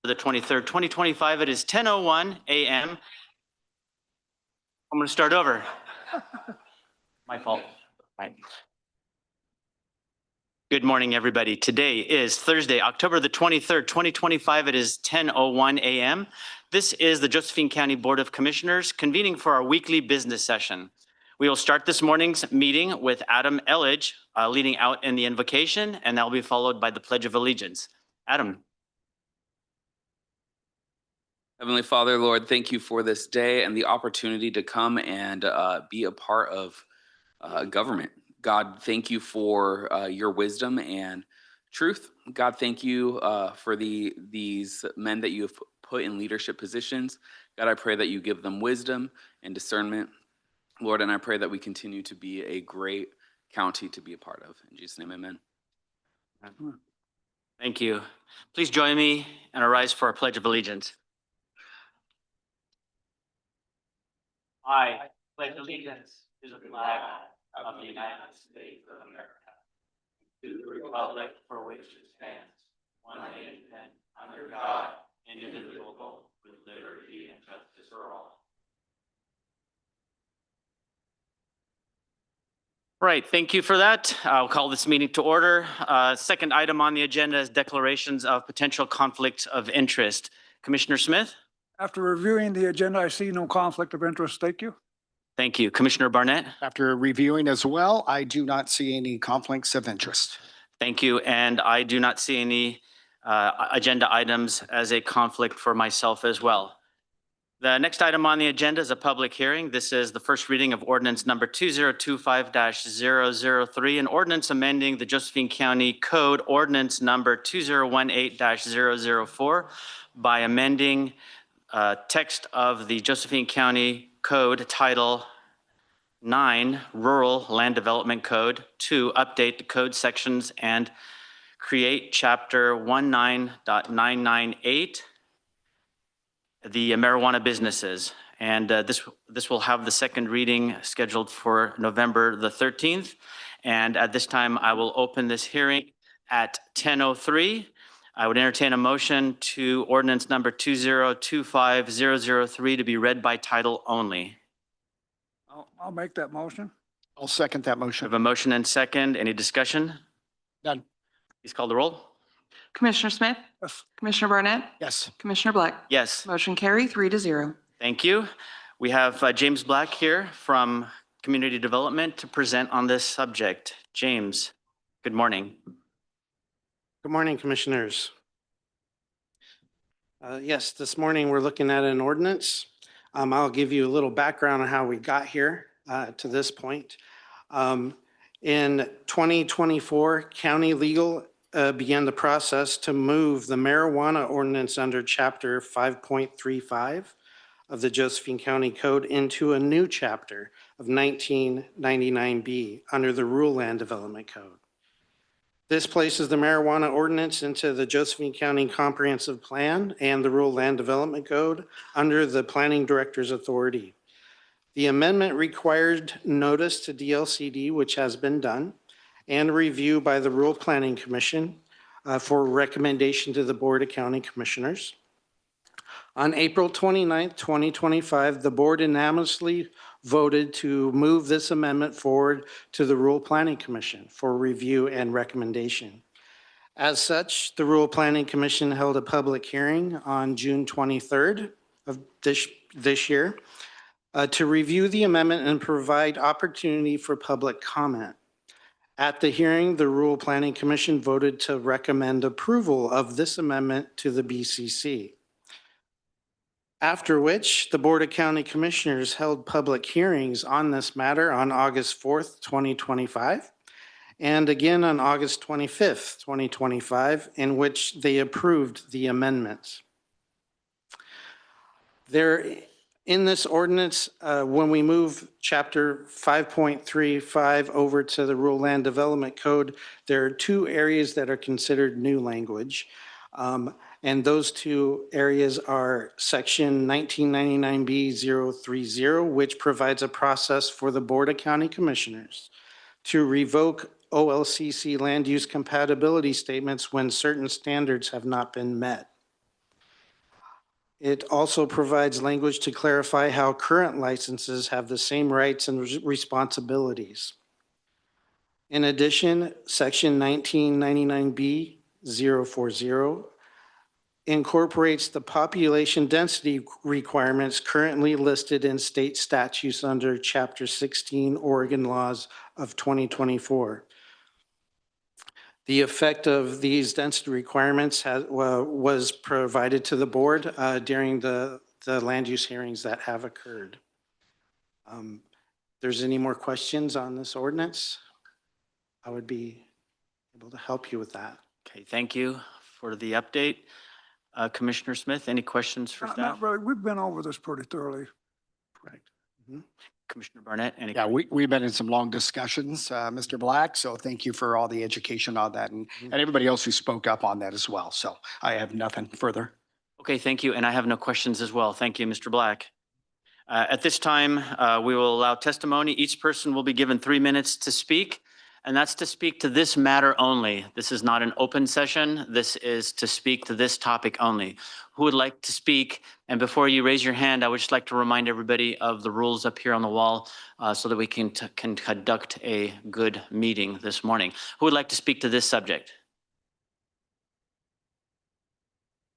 the 23rd, 2025. It is 10:01 a.m. I'm going to start over. My fault. Right. Good morning, everybody. Today is Thursday, October the 23rd, 2025. It is 10:01 a.m. This is the Josephine County Board of Commissioners convening for our weekly business session. We will start this morning's meeting with Adam Elledge leading out in the invocation, and that will be followed by the Pledge of Allegiance. Adam. Heavenly Father, Lord, thank you for this day and the opportunity to come and be a part of government. God, thank you for your wisdom and truth. God, thank you for these men that you have put in leadership positions. God, I pray that you give them wisdom and discernment, Lord, and I pray that we continue to be a great county to be a part of. In Jesus' name, amen. Thank you. Please join me and arise for our Pledge of Allegiance. I pledge allegiance to the flag of the United States of America, to the republic for which it stands, one nation under God, indivisible, with liberty and justice for all. Right, thank you for that. I'll call this meeting to order. Second item on the agenda is declarations of potential conflict of interest. Commissioner Smith? After reviewing the agenda, I see no conflict of interest. Thank you. Thank you. Commissioner Barnett? After reviewing as well, I do not see any conflicts of interest. Thank you. And I do not see any agenda items as a conflict for myself as well. The next item on the agenda is a public hearing. This is the first reading of ordinance number 2025-003, an ordinance amending the Josephine County Code ordinance number 2018-004 by amending text of the Josephine County Code Title 9 Rural Land Development Code to update the code sections and create Chapter 19.998, the marijuana businesses. And this will have the second reading scheduled for November the 13th. And at this time, I will open this hearing at 10:03. I would entertain a motion to ordinance number 2025-003 to be read by title only. I'll make that motion. I'll second that I motion. have a motion and second. Any discussion? None. Please call the roll. Commissioner Smith? Yes. Commissioner Barnett? Yes. Commissioner Black? Yes, Motion carry 3-0. thank you. We have James Black here from Community Development to present on this subject. James, good morning. Good morning, Commissioners. Yes, this morning we're looking at an ordinance. I'll give you a little background on how we got here to this point. In 2024, County Legal began the process to move the marijuana ordinance under Chapter 5.35 of the Josephine County Code into a new chapter of 1999B under the Rural Land Development Code. This places the marijuana ordinance into the Josephine County Comprehensive Plan and the Rural Land Development Code under the Planning Director's authority. The amendment required notice to DLCD, which has been done, and review by the Rural Planning Commission for recommendation to the Board of County Commissioners. On April 29th, 2025, the board unanimously voted to move this amendment forward to the Rural Planning Commission for review and recommendation. As such, the Rural Planning Commission held a public hearing on June 23rd of this year to review the amendment and provide opportunity for public comment. At the hearing, the Rural Planning Commission voted to recommend approval of this amendment to the BCC. After which, the Board of County Commissioners held public hearings on this matter on August 4th, 2025, and again on August 25th, 2025, in which they approved the amendments. In this ordinance, when we move Chapter 5.35 over to the Rural Land Development Code, there are two areas that are considered new language. And those two areas are Section 1999B-030, which provides a process for the Board of County Commissioners to revoke OLCC land use compatibility statements when certain standards have not been met. It also provides language to clarify how current licenses have the same rights and responsibilities. In addition, Section 1999B 040 incorporates the population density requirements currently listed in state statutes under Chapter 16 Oregon laws of 2024. The effect of these density requirements was provided to the board during the land use hearings that have occurred. If there's any more questions on this ordinance, I would be able to help you with that. Okay, thank you for the update. Commissioner Smith, any questions for Not staff? really. We've been over this pretty thoroughly. Correct. Commissioner Barnett, any? Yeah, we've been in some long discussions, Mr. Black, so thank you for all the education on that and everybody else who spoke up on that as well. So I have nothing further. Okay, thank you. And I have no questions as well. Thank you, Mr. Black. At this time, we will allow testimony. Each person will be given 3 minutes to speak, and that's to speak to this matter only. This is not an open session. This is to speak to this topic only. Who would like to speak? And before you raise your hand, I would just like to remind everybody of the rules up here on the wall so that we can conduct a good meeting this morning. Who would like to speak to this subject?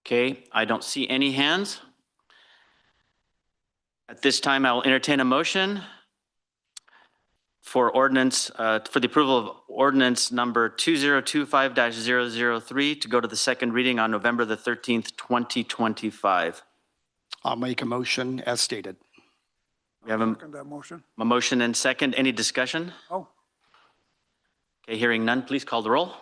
Okay, I don't see any hands. At this time, I will entertain a motion for ordinance, for the approval of ordinance number 2025-003 to go to the second reading on November the 13th, 2025. I'll make a motion as stated. We have a Second that motion. motion and second. Any discussion? Oh, Okay, hearing none, please call the roll.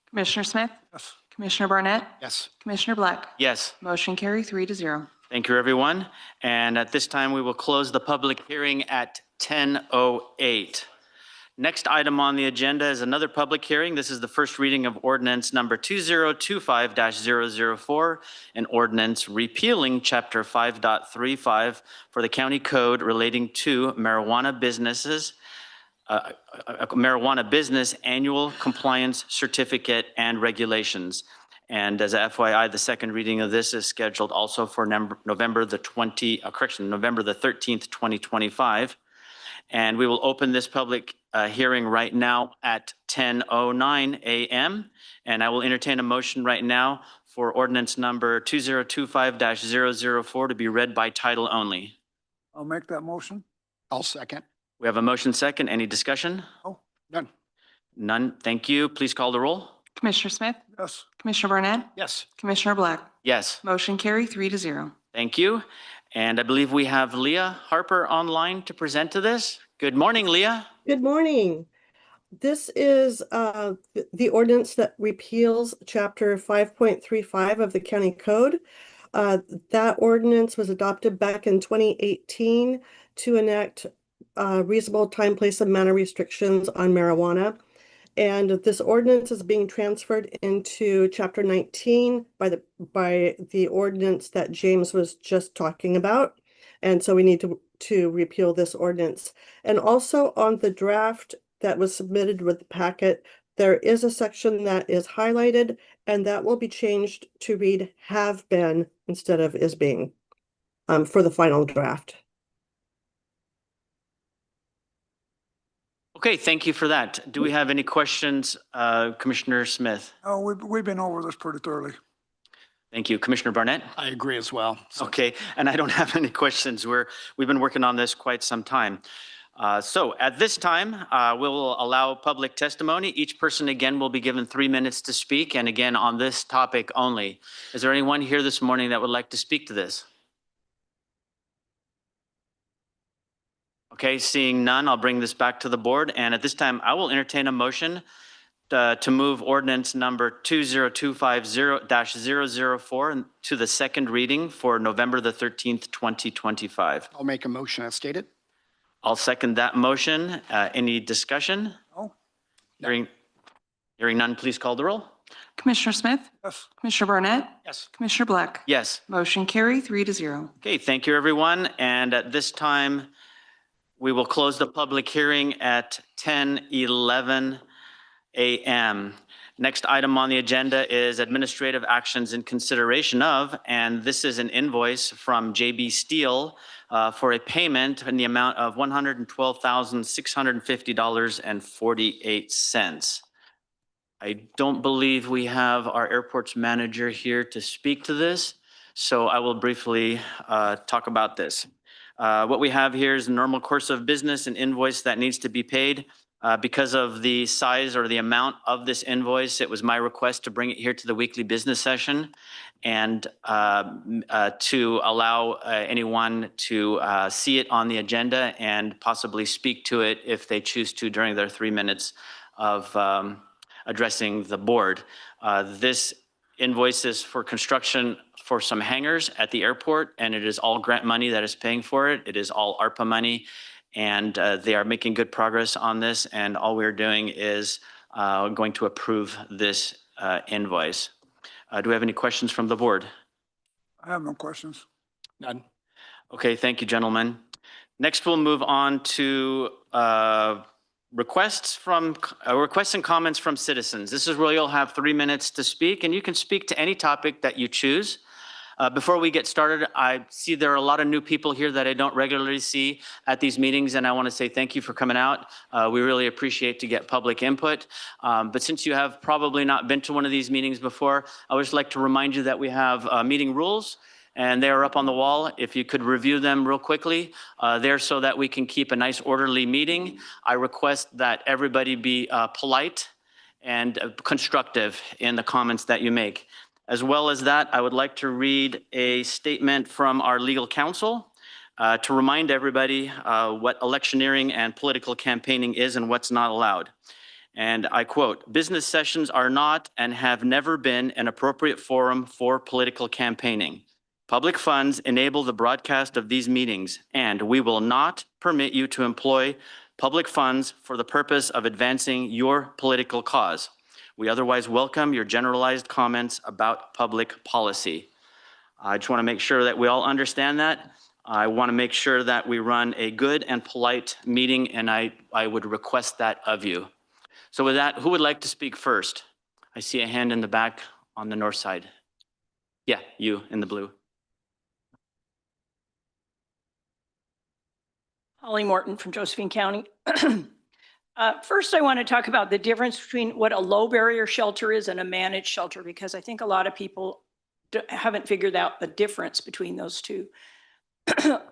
Commissioner Smith? yes. Commissioner Barnett? Yes. Commissioner Black? Yes, Motion carry 3-0. thank you, everyone. And at this time, we will close the public hearing at 10:08. Next item on the agenda is another public hearing. This is the first reading of ordinance number 2025-004, an ordinance repealing Chapter 5.35 for the county code relating to marijuana businesses, marijuana business annual compliance certificate and regulations. And as a FYI, the second reading of this is scheduled also for November the 13th, 2025. And we will open this public hearing right now at 10:09 a.m. And I will entertain a motion right now for ordinance number 2025-004 to be read by title only. I'll make that motion. I'll second. We have a motion second. Any discussion? Oh, None. None. Thank you. Please call the roll. Commissioner Smith? yes. Commissioner Barnett? Yes. Commissioner Black? Yes, Motion carry 3-0. thank you. And I believe we have Leah Harper online to present to this. Good morning, Leah. Good morning. This is the ordinance that repeals Chapter 5.35 of the County Code. That ordinance was adopted back in 2018 to enact reasonable time, place, and manner restrictions on marijuana. And this ordinance is being transferred into Chapter 19 by the ordinance that James was just talking about. And so we need to repeal this ordinance. And also on the draft that was submitted with the packet, there is a section that is highlighted, and that will be changed to read have been instead of is being for the final draft. Okay, thank you for that. Do we have any questions, Commissioner Smith? Oh, we've been over this pretty thoroughly. Thank you. Commissioner Barnett? I agree as well. So Okay, and I don't have any questions. We've been working on this quite some time. So at this time, we will allow public testimony. Each person again will be given 3 minutes to speak, and again on this topic only. Is there anyone here this morning that would like to speak to this? Okay, seeing none, I'll bring this back to the board. And at this time, I will entertain a motion to move ordinance number 2025-004 to the second reading for November the 13th, 2025. I'll make a motion as stated. I'll second that motion. Any discussion? Oh, Hearing none, please call the roll. Commissioner Smith? yes. Commissioner Barnett? Yes. Commissioner Black? Yes. Motion carry 3-0. Okay, thank you, everyone. And at this time, we will close the public hearing at 10:11 a.m. Next item on the agenda is administrative actions in consideration of, and this is an invoice from JB Steel for a payment in the amount of $112,650.48. I don't believe we have our airport's manager here to speak to this, so I will briefly talk about this. What we have here is a normal course of business, an invoice that needs to be paid. Because of the size or the amount of this invoice, it was my request to bring it here to the weekly business session and to allow anyone to see it on the agenda and possibly speak to it if they choose to during their 3 minutes of addressing the board. This invoice is for construction for some hangars at the airport, and it is all grant money that is paying for it. It is all ARPA money. And they are making good progress on this, and all we're doing is going to approve this invoice. Do we have any questions from the board? I have no questions. None. Okay, thank you, gentlemen. Next, we'll move on to requests and comments from citizens. This is where you'll have 3 minutes to speak, and you can speak to any topic that you choose. Before we get started, I see there are a lot of new people here that I don't regularly see at these meetings, and I want to say thank you for coming out. We really appreciate to get public input. But since you have probably not been to one of these meetings before, I would just like to remind you that we have meeting rules, and they are up on the wall. If you could review them real quickly, they're so that we can keep a nice orderly meeting. I request that everybody be polite and constructive in the comments that you make. As well as that, I would like to read a statement from our legal counsel to remind everybody what electioneering and political campaigning is and what's not allowed. And I quote, "Business sessions are not and have never been an appropriate forum for political campaigning. Public funds enable the broadcast of these meetings, and we will not permit you to employ public funds for the purpose of advancing your political cause. We otherwise welcome your generalized comments about public policy." I just want to make sure that we all understand that. I want to make sure that we run a good and polite meeting, and I would request that of you. So with that, who would like to speak first? I see a hand in the back on the north side. Yeah, you in the blue. Holly Morton from Josephine County. First, I want to talk about the difference between what a low barrier shelter is and a managed shelter, because I think a lot of people haven't figured out the difference between those two.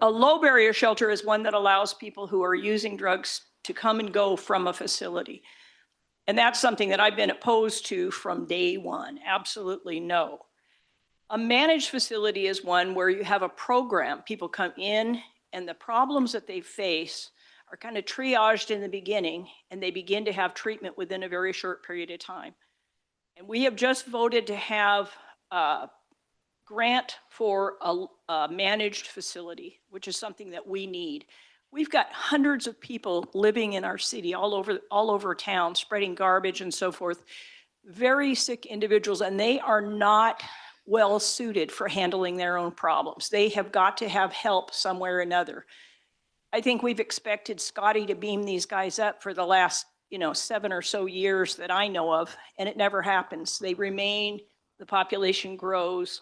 A low barrier shelter is one that allows people who are using drugs to come and go from a facility. And that's something that I've been opposed to from day one. Absolutely no. A managed facility is one where you have a program. People come in and the problems that they face are kind of triaged in the beginning, and they begin to have treatment within a very short period of time. And we have just voted to have a grant for a managed facility, which is something that we need. We've got hundreds of people living in our city, all over town, spreading garbage and so forth. Very sick individuals, and they are not well suited for handling their own problems. They have got to have help somewhere or another. I think we've expected Scotty to beam these guys up for the last, 7 or so years that I know of, and it never happens. They remain, the population grows,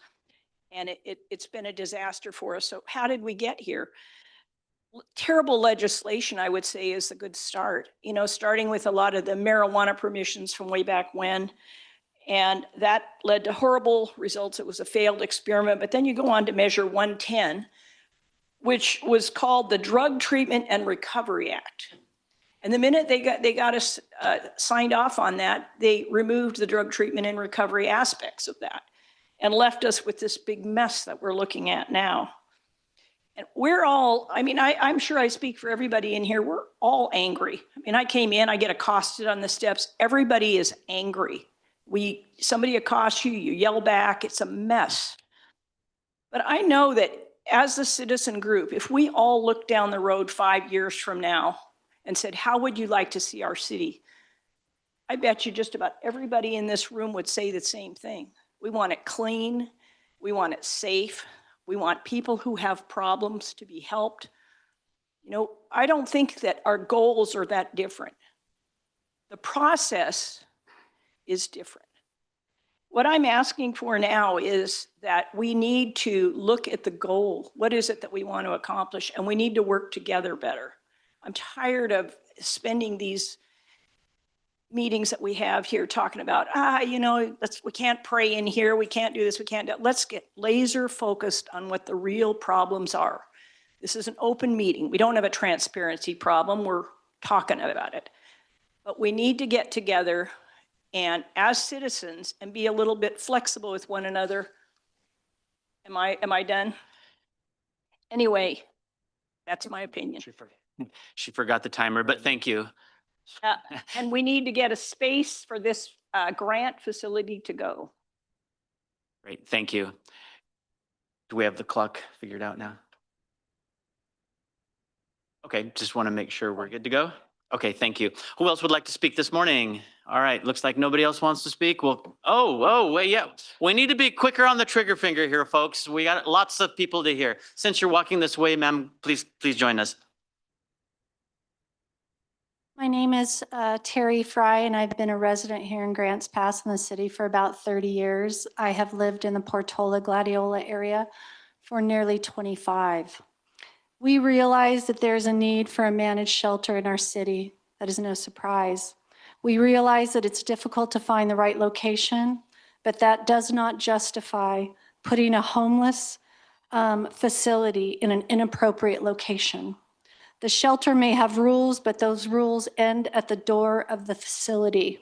and it's been a disaster for us. So how did we get here? Terrible legislation, I would say, is a good start. Starting with a lot of the marijuana permissions from way back when, and that led to horrible results. It was a failed experiment. But then you go on to Measure 110, which was called the Drug Treatment and Recovery Act. And the minute they got us signed off on that, they removed the drug treatment and recovery aspects of that and left us with this big mess that we're looking at now. And we're all, I'm sure I speak for everybody in here, we're all angry. I came in, I get accosted on the steps. Everybody is angry. Somebody accosts you, you yell back, it's a mess. But I know that as a citizen group, if we all look down the road 5 years from now and said, how would you like to see our city? I bet you just about everybody in this room would say the same thing. We want it clean, we want it safe, we want people who have problems to be helped. I don't think that our goals are that different. The process is different. What I'm asking for now is that we need to look at the goal. What is it that we want to accomplish? And we need to work together better. I'm tired of spending these meetings that we have here talking about, we can't pray in here, we can't do this, we can't do that. Let's get laser focused on what the real problems are. This is an open meeting. We don't have a transparency problem. We're talking about it. But we need to get together and as citizens and be a little bit flexible with one another. Am I done? Anyway, that's my opinion. She forgot the timer, but thank you. And we need to get a space for this grant facility to go. Great, thank you. Do we have the clock figured out now? Okay, just want to make sure we're good to go. Okay, thank you. Who else would like to speak this morning? All right, looks like nobody else wants to speak. Well, wait, yeah. We need to be quicker on the trigger finger here, folks. We got lots of people to hear. Since you're walking this way, ma'am, please join us. My name is Terry Fry, and I've been a resident here in Grants Pass in the city for about 30 years. I have lived in the Portola, Gladiola area for nearly 25. We realize that there's a need for a managed shelter in our city. That is no surprise. We realize that it's difficult to find the right location, but that does not justify putting a homeless facility in an inappropriate location. The shelter may have rules, but those rules end at the door of the facility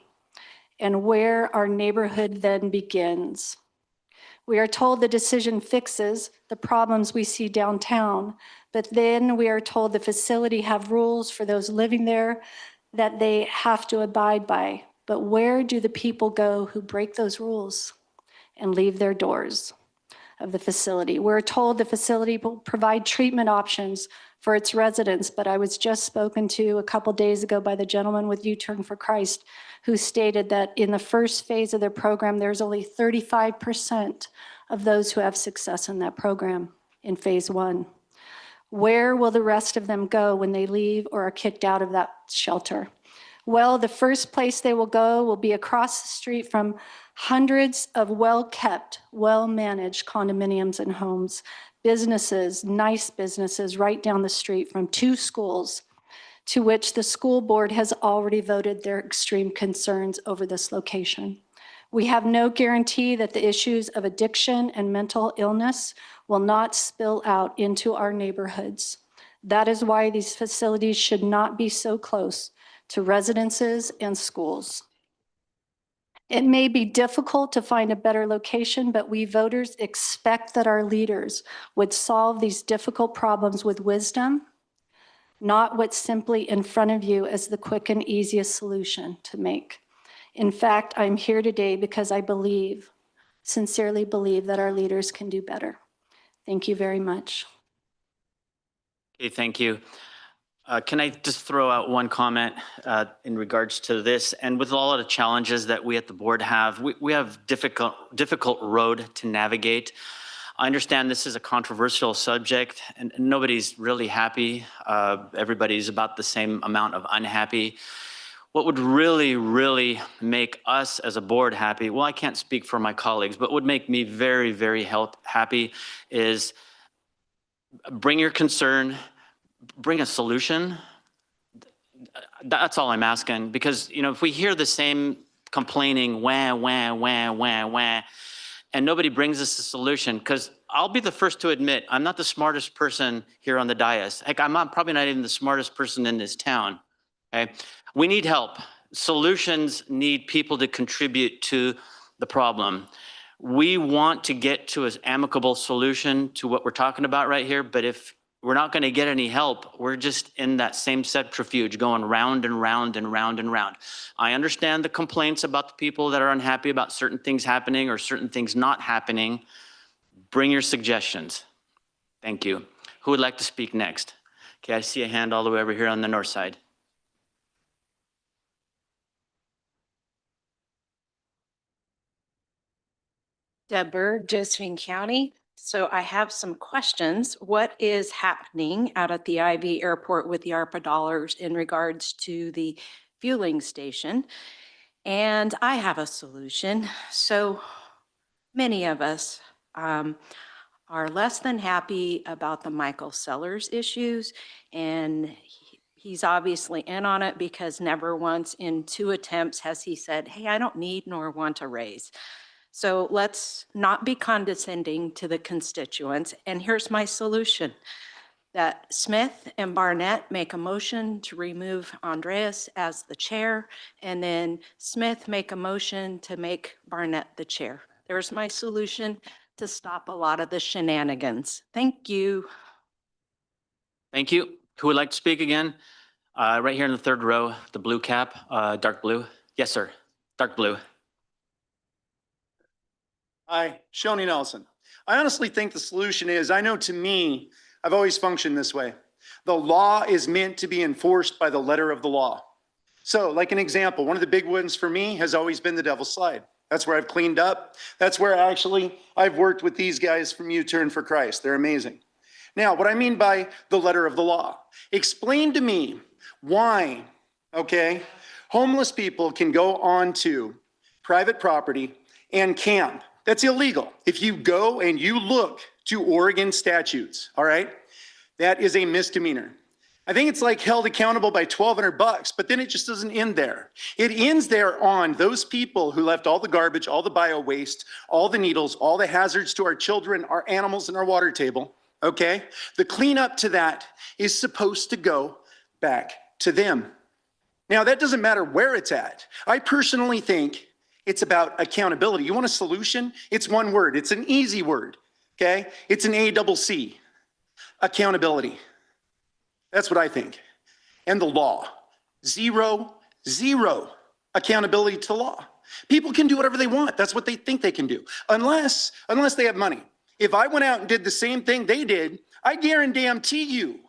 and where our neighborhood then begins. We are told the decision fixes the problems we see downtown, but then we are told the facility have rules for those living there that they have to abide by. But where do the people go who break those rules and leave their doors of the facility? We're told the facility will provide treatment options for its residents, but I was just spoken to a couple days ago by the gentleman with U-Turn for Christ, who stated that in the first phase of their program, there's only 35% of those who have success in that program in phase 1. Where will the rest of them go when they leave or are kicked out of that shelter? Well, the first place they will go will be across the street from hundreds of well-kept, well-managed condominiums and homes, businesses, nice businesses right down the street from 2 schools to which the school board has already voted their extreme concerns over this location. We have no guarantee that the issues of addiction and mental illness will not spill out into our neighborhoods. That is why these facilities should not be so close to residences and schools. It may be difficult to find a better location, but we voters expect that our leaders would solve these difficult problems with wisdom, not what's simply in front of you as the quick and easiest solution to make. In fact, I'm here today because I believe, sincerely believe, that our leaders can do better. Thank you very much. Okay, thank you. Can I just throw out one comment in regards to this? And with all of the challenges that we at the board have, we have difficult road to navigate. I understand this is a controversial subject and nobody's really happy. Everybody's about the same amount of unhappy. What would really make us as a board happy, well, I can't speak for my colleagues, but would make me very happy is bring your concern, bring a solution. That's all I'm asking, because if we hear the same complaining, wah, and nobody brings us a solution, because I'll be the first to admit, I'm not the smartest person here on the dais. Heck, probably not even the smartest person in this town, okay? We need help. Solutions need people to contribute to the problem. We want to get to an amicable solution to what we're talking about right here, but if we're not going to get any help, we're just in that same subterfuge going round and round and round and round. I understand the complaints about the people that are unhappy about certain things happening or certain things not happening. Bring your suggestions. Thank you. Who would like to speak next? Okay, I see a hand all the way over here on the north side. Deb Bird, Josephine County. So I have some questions. What is happening out at the IV airport with the ARPA dollars in regards to the fueling station? And I have a solution. So many of us are less than happy about the Michael Sellers issues. And he's obviously in on it because never once in 2 attempts has he said, hey, I don't need nor want a raise. So let's not be condescending to the constituents. And here's my solution. That Smith and Barnett make a motion to remove Andreas as the chair, and then Smith make a motion to make Barnett the chair. There's my solution to stop a lot of the shenanigans. Thank you. Thank you. Who would like to speak again? Right here in the third row, the blue cap, dark blue. Yes, sir. Dark blue. Hi, Shoni Nelson. I honestly think the solution is, I know to me, I've always functioned this way. The law is meant to be enforced by the letter of the law. So like an example, one of the big ones for me has always been the Devil's Slide. That's where I've cleaned up. That's where I've worked with these guys from U-Turn for Christ. They're amazing. Now, what I mean by the letter of the law, explain to me why, okay, homeless people can go onto private property and camp. That's illegal. If you go and you look to Oregon statutes, all right, that is a misdemeanor. I think it's like held accountable by $1,200, but then it just doesn't end there. It ends there on those people who left all the garbage, all the bio waste, all the needles, all the hazards to our children, our animals, and our water table, okay? The cleanup to that is supposed to go back to them. Now, that doesn't matter where it's at. I personally think it's about accountability. You want a solution? It's one word. It's an easy word, okay? It's an ACC, accountability. That's what I think. And the law, zero accountability to law. People can do whatever they want. That's what they think they can do, unless they have money. If I went out and did the same thing they did, I guarantee you,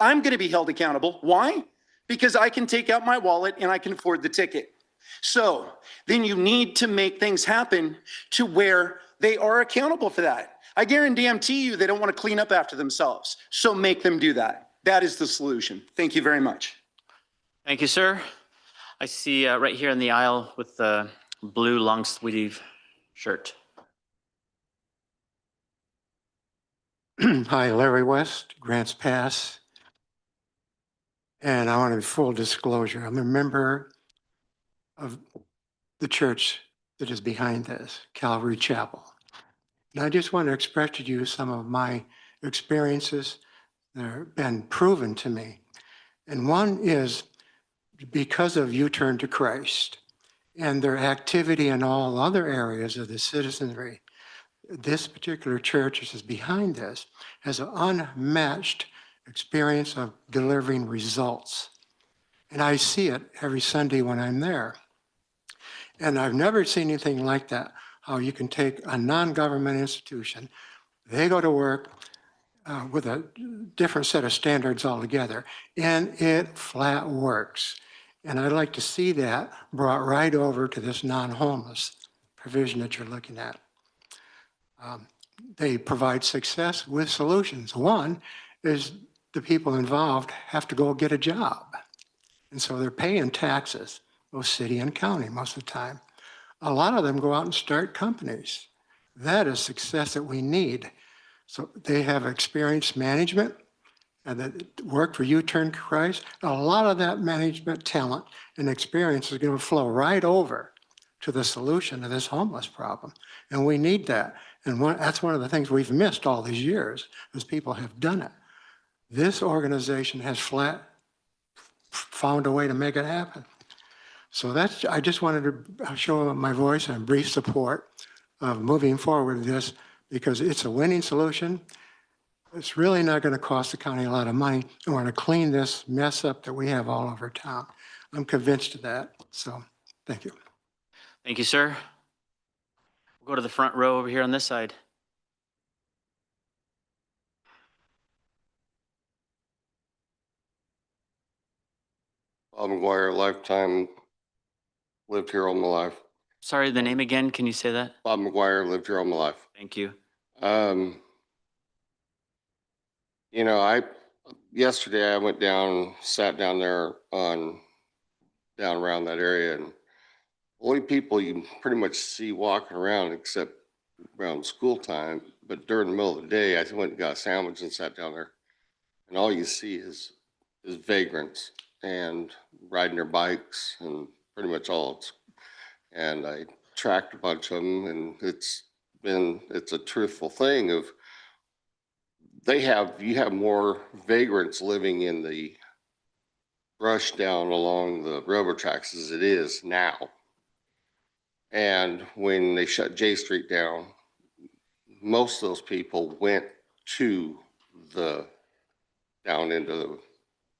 I'm gonna be held accountable. Why? Because I can take out my wallet and I can afford the ticket. So then you need to make things happen to where they are accountable for that. I guarantee you they don't want to clean up after themselves. So make them do that. That is the solution. Thank you very much. Thank you, sir. I see right here in the aisle with the blue long sleeve shirt. Hi, Larry West, Grants Pass. And I want to be full disclosure. I'm a member of the church that is behind this, Calvary Chapel. And I just want to express to you some of my experiences that have been proven to me. And one is because of U-Turn to Christ and their activity in all other areas of the citizenry, this particular church, which is behind this, has an unmatched experience of delivering results. And I see it every Sunday when I'm there. And I've never seen anything like that, how you can take a non-government institution, they go to work with a different set of standards altogether, and it flat works. And I'd like to see that brought right over to this non-homeless provision that you're looking at. They provide success with solutions. One is the people involved have to go get a job. And so they're paying taxes, both city and county most of the time. A lot of them go out and start companies. That is success that we need. So they have experienced management and that work for U-Turn Christ. A lot of that management talent and experience is going to flow right over to the solution to this homeless problem. And we need that. And that's one of the things we've missed all these years, is people have done it. This organization has found a way to make it happen. So I just wanted to show my voice and brief support of moving forward with this, because it's a winning solution. It's really not going to cost the county a lot of money. And we're going to clean this mess up that we have all over town. I'm convinced of that. So thank you. Thank you, sir. We'll go to the front row over here on this side. Bob McGuire, lifetime, lived here all my life. Sorry, the name again, can you say that? Bob McGuire, lived here all my life. Thank you. You know, yesterday I went down, sat down there down around that area, and only people you pretty much see walking around except around school time, but during the middle of the day, I went and got a sandwich and sat down there. And all you see is vagrants and riding their bikes and pretty much all. And I tracked a bunch of them, and it's a truthful thing of you have more vagrants living in the brush down along the railroad tracks as it is now. And when they shut J Street down, most of those people went to the down into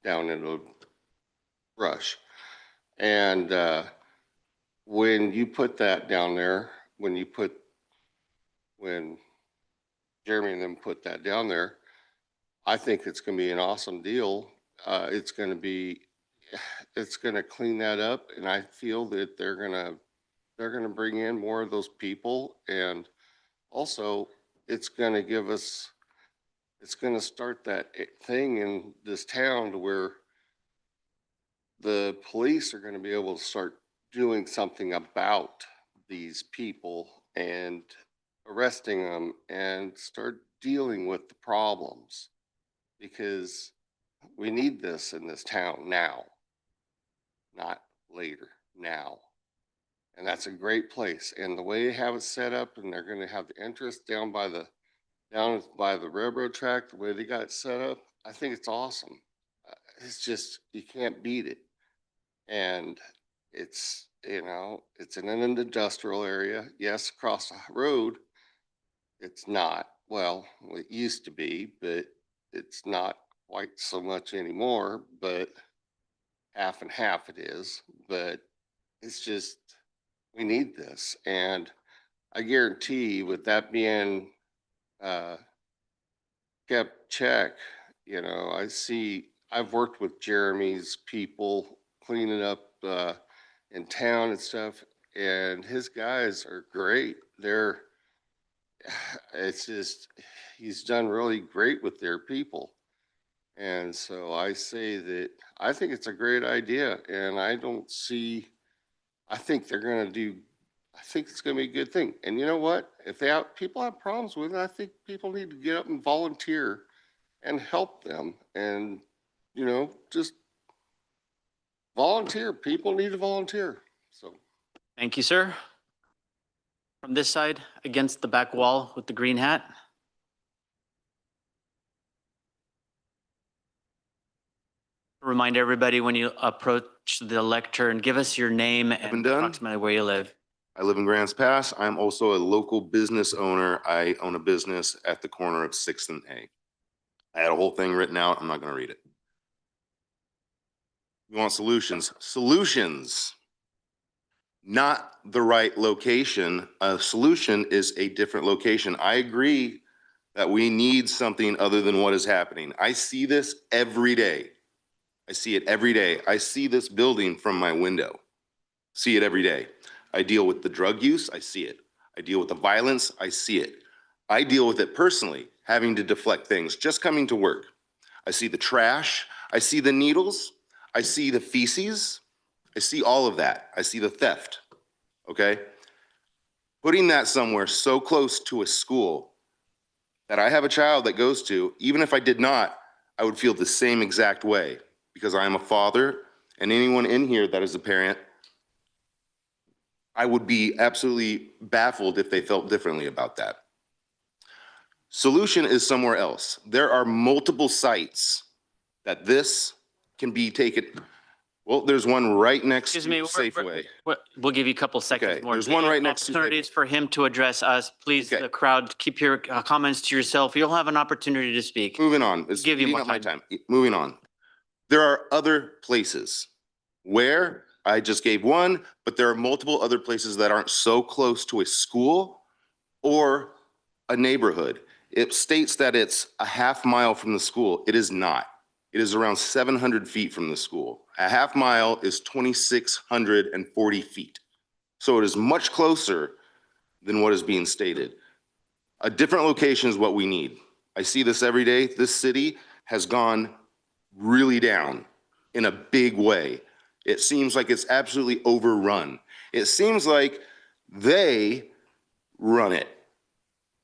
the brush. And when you put that down there, when Jeremy and them put that down there, I think it's going to be an awesome deal. It's going to clean that up, and I feel that they're going to bring in more of those people, and also it's going to start that thing in this town to where the police are going to be able to start doing something about these people and arresting them and start dealing with the problems, because we need this in this town now, not later, now. And that's a great place. And the way they have it set up, and they're going to have the entrance down by the railroad track, the way they got it set up, I think it's awesome. It's just, you can't beat it. And it's, it's in an industrial area. Yes, across the road, it's not. Well, it used to be, but it's not quite so much anymore, but half and half it is. But it's just, we need this. And I guarantee with that being kept check, I've worked with Jeremy's people cleaning up in town and stuff, and his guys are great. He's done really great with their people. And so I say that I think it's a great idea, and I think it's going to be a good thing. And you know what? If people have problems with it, I think people need to get up and volunteer and help them. And, just volunteer. People need to volunteer. So. Thank you, sir. From this side, against the back wall with the green hat. Remind everybody when you approach the lectern, give us your name and done. approximately where you live. I live in Grants Pass. I'm also a local business owner. I own a business at the corner of 6th and A. I had a whole thing written out. I'm not going to read it. You want solutions? Solutions. Not the right location. A solution is a different location. I agree that we need something other than what is happening. I see this every day. I see it every day. I see this building from my window. See it every day. I deal with the drug use. I see it. I deal with the violence. I see it. I deal with it personally, having to deflect things, just coming to work. I see the trash. I see the needles. I see the feces. I see all of that. I see the theft. Okay? Putting that somewhere so close to a school that I have a child that goes to, even if I did not, I would feel the same exact way, because I am a father, and anyone in here that is a parent, I would be absolutely baffled if they felt differently about that. Solution is somewhere else. There are multiple sites that this can be taken. Well, there's one right next to Safeway. We'll give you a couple seconds Okay, more. there's one right next to Opportunities for him to address us. Please, Okay. the crowd, keep your comments to yourself. You'll have an opportunity to speak. Moving on. It's Give you eating more up my time. Moving on. There are other places where I just gave one, but there are multiple other places that aren't so close to a school or a neighborhood. It states that it's a half mile from the school. It is not. It is around 700 feet from the school. A half mile is 2,640 feet. So it is much closer than what is being stated. A different location is what we need. I see this every day. This city has gone really down in a big way. It seems like it's absolutely overrun. It seems like they run it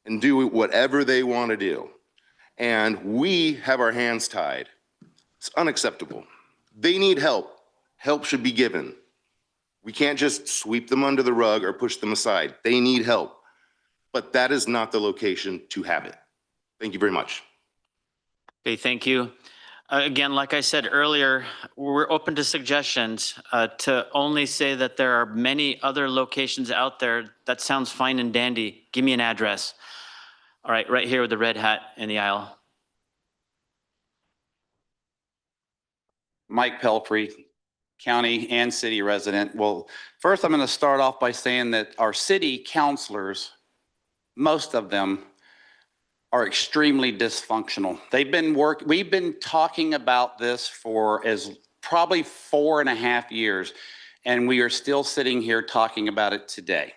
and do whatever they want to do. And we have our hands tied. It's unacceptable. They need help. Help should be given. We can't just sweep them under the rug or push them aside. They need help. But that is not the location to have it. Thank you very much. Okay, thank you. Again, like I said earlier, we're open to suggestions. To only say that there are many other locations out there, that sounds fine and dandy. Give me an address. All right, right here with the red hat in the aisle. Mike Pelfrey, county and city resident. Well, first I'm going to start off by saying that our city councilors, most of them, are extremely dysfunctional. We've been talking about this for probably 4.5 years, and we are still sitting here talking about it today.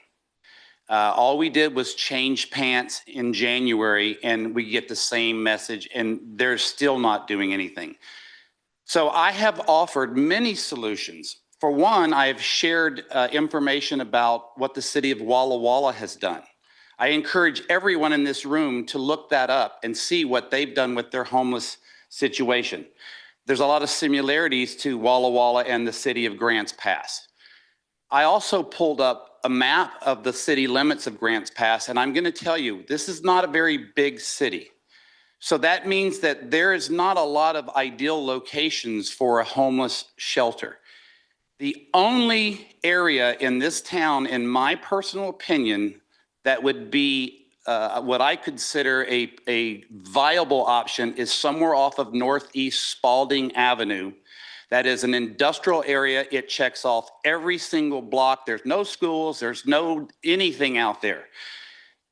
All we did was change pants in January, and we get the same message, and they're still not doing anything. So I have offered many solutions. For one, I have shared information about what the city of Walla Walla has done. I encourage everyone in this room to look that up and see what they've done with their homeless situation. There's a lot of similarities to Walla Walla and the city of Grants Pass. I also pulled up a map of the city limits of Grants Pass, and I'm going to tell you, this is not a very big city. So that means that there is not a lot of ideal locations for a homeless shelter. The only area in this town, in my personal opinion, that would be what I consider a viable option is somewhere off of Northeast Spalding Avenue. That is an industrial area. It checks off every single block. There's no schools. There's no anything out there.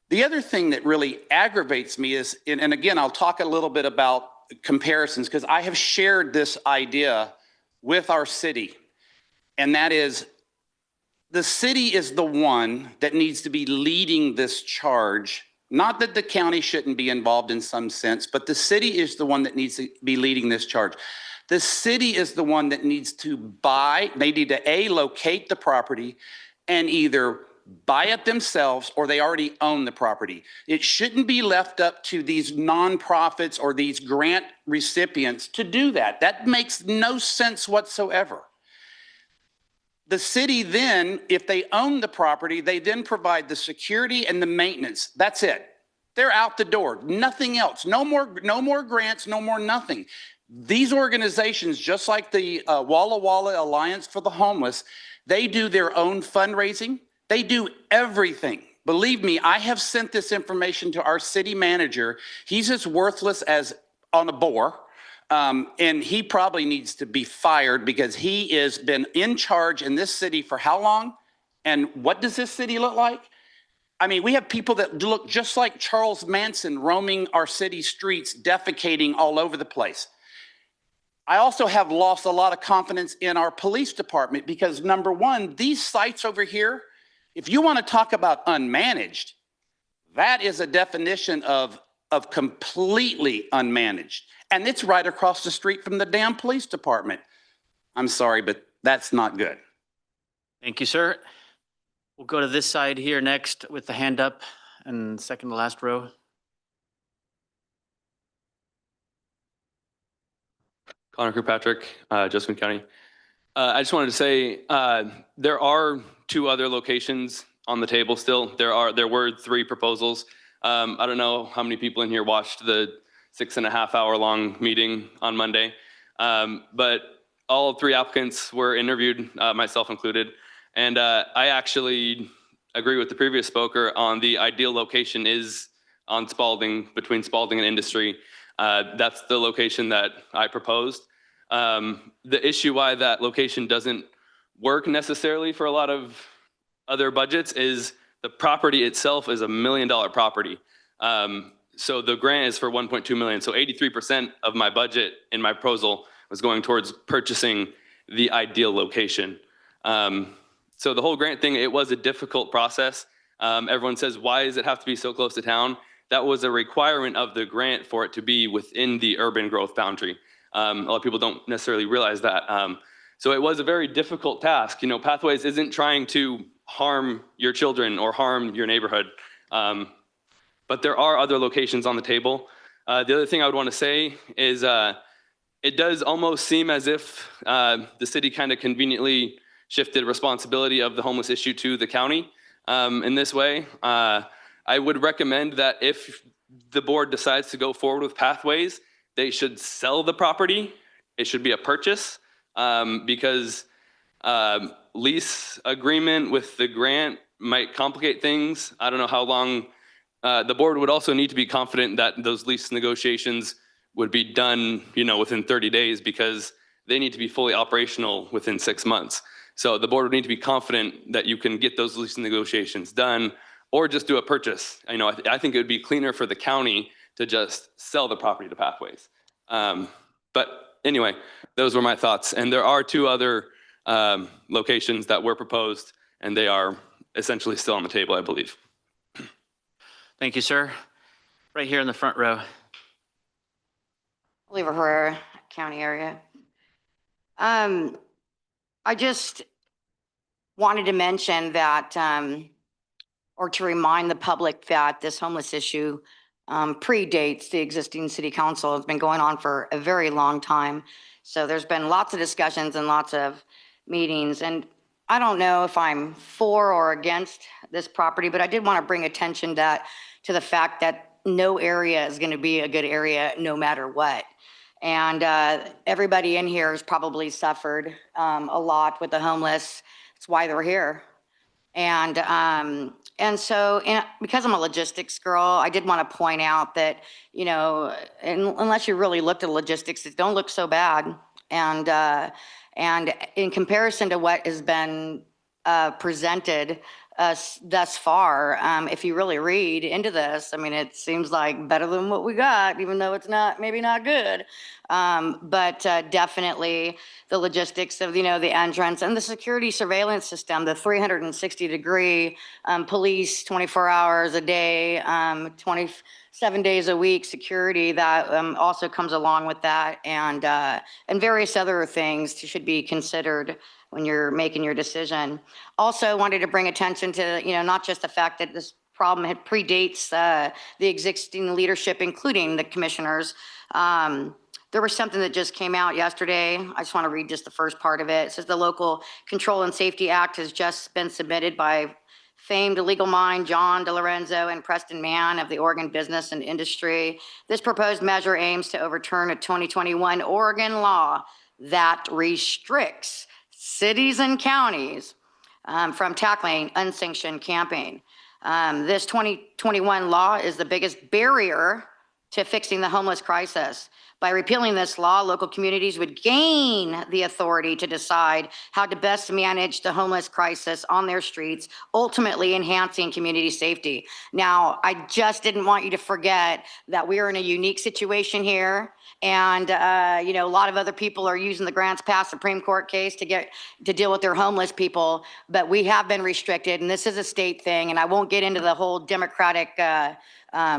The other thing that really aggravates me is, and again, I'll talk a little bit about comparisons because I have shared this idea with our city, and that is the city is the one that needs to be leading this charge. Not that the county shouldn't be involved in some sense, but the city is the one that needs to be leading this charge. The city is the one that needs to they need to locate the property and either buy it themselves or they already own the property. It shouldn't be left up to these nonprofits or these grant recipients to do that. That makes no sense whatsoever. The city then, if they own the property, they then provide the security and the maintenance. That's it. They're out the door. Nothing else. No more grants, no more nothing. These organizations, just like the Walla Walla Alliance for the Homeless, they do their own fundraising. They do everything. Believe me, I have sent this information to our city manager. He's as worthless as on a boar. And he probably needs to be fired because he has been in charge in this city for how long? And what does this city look like? I mean, we have people that look just like Charles Manson roaming our city streets, defecating all over the place. I also have lost a lot of confidence in our police department because number one, these sites over here, if you want to talk about unmanaged, that is a definition of completely unmanaged. And it's right across the street from the damn police department. I'm sorry, but that's not good. Thank you, sir. We'll go to this side here next with the hand up and second to last row. Connor Kirkpatrick, Josephine County. I just wanted to say there are 2 other locations on the table still. There were 3 proposals. I don't know how many people in here watched the 6.5 hour long meeting on Monday, but all 3 applicants were interviewed, myself included. And I actually agree with the previous speaker on the ideal location is on Spalding, between Spalding and Industry. That's the location that I proposed. The issue why that location doesn't work necessarily for a lot of other budgets is the property itself is $1 million property. So the grant is for 1.2 million. So 83% of my budget in my proposal was going towards purchasing the ideal location. So the whole grant thing, it was a difficult process. Everyone says, why does it have to be so close to town? That was a requirement of the grant for it to be within the urban growth boundary. A lot of people don't necessarily realize that. So it was a very difficult task. You know, Pathways isn't trying to harm your children or harm your neighborhood. But there are other locations on the table. The other thing I would want to say is it does almost seem as if the city kind of conveniently shifted responsibility of the homeless issue to the county in this way. I would recommend that if the board decides to go forward with Pathways, they should sell the property. It should be a purchase because lease agreement with the grant might complicate things. I don't know how long. The board would also need to be confident that those lease negotiations would be done, within 30 days because they need to be fully operational within 6 months. So the board would need to be confident that you can get those lease negotiations done or just do a purchase. I think it would be cleaner for the county to just sell the property to Pathways. But anyway, those were my thoughts. And there are 2 other locations that were proposed, and they are essentially still on the table, I believe. Thank you, sir. Right here in the front row. Oliver Herrera, county area. I just wanted to mention that, or to remind the public that this homeless issue predates the existing city council. It's been going on for a very long time. So there's been lots of discussions and lots of meetings. And I don't know if I'm for or against this property, but I did want to bring attention to the fact that no area is going to be a good area no matter what. And everybody in here has probably suffered a lot with the homeless. It's why they're here. And so because I'm a logistics girl, I did want to point out that, unless you really looked at logistics, it don't look so bad. And in comparison to what has been presented thus far, if you really read into this, it seems like better than what we got, even though it's maybe not good. But definitely the logistics of, the entrance and the security surveillance system, the 360-degree police 24 hours a day, 27 days a week security that also comes along with that, and various other things should be considered when you're making your decision. Also wanted to bring attention to, not just the fact that this problem predates the existing leadership, including the commissioners. There was something that just came out yesterday. I just want to read just the first part of it. It says the Local Control and Safety Act has just been submitted by famed legal mind John DeLorenzo and Preston Mann of the Oregon Business and Industry. This proposed measure aims to overturn a 2021 Oregon law that restricts cities and counties from tackling unsanctioned camping. This 2021 law is the biggest barrier to fixing the homeless crisis. By repealing this law, local communities would gain the authority to decide how to best manage the homeless crisis on their streets, ultimately enhancing community safety. Now, I just didn't want you to forget that we are in a unique situation here. And, a lot of other people are using the Grants Pass Supreme Court case to deal with their homeless people, but we have been restricted, and this is a state thing, and I won't get into the whole Democratic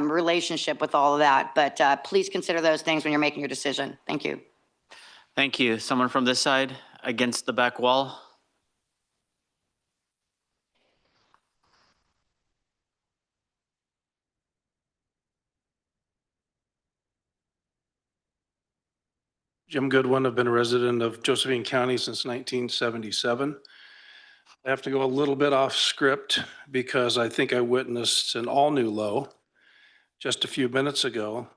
relationship with all of that, but please consider those things when you're making your decision. Thank you. Thank you. Someone from this side against the back wall. Jim Goodwin, I've been a resident of Josephine County since 1977. I have to go a little bit off script because I think I witnessed an all-new low just a few minutes ago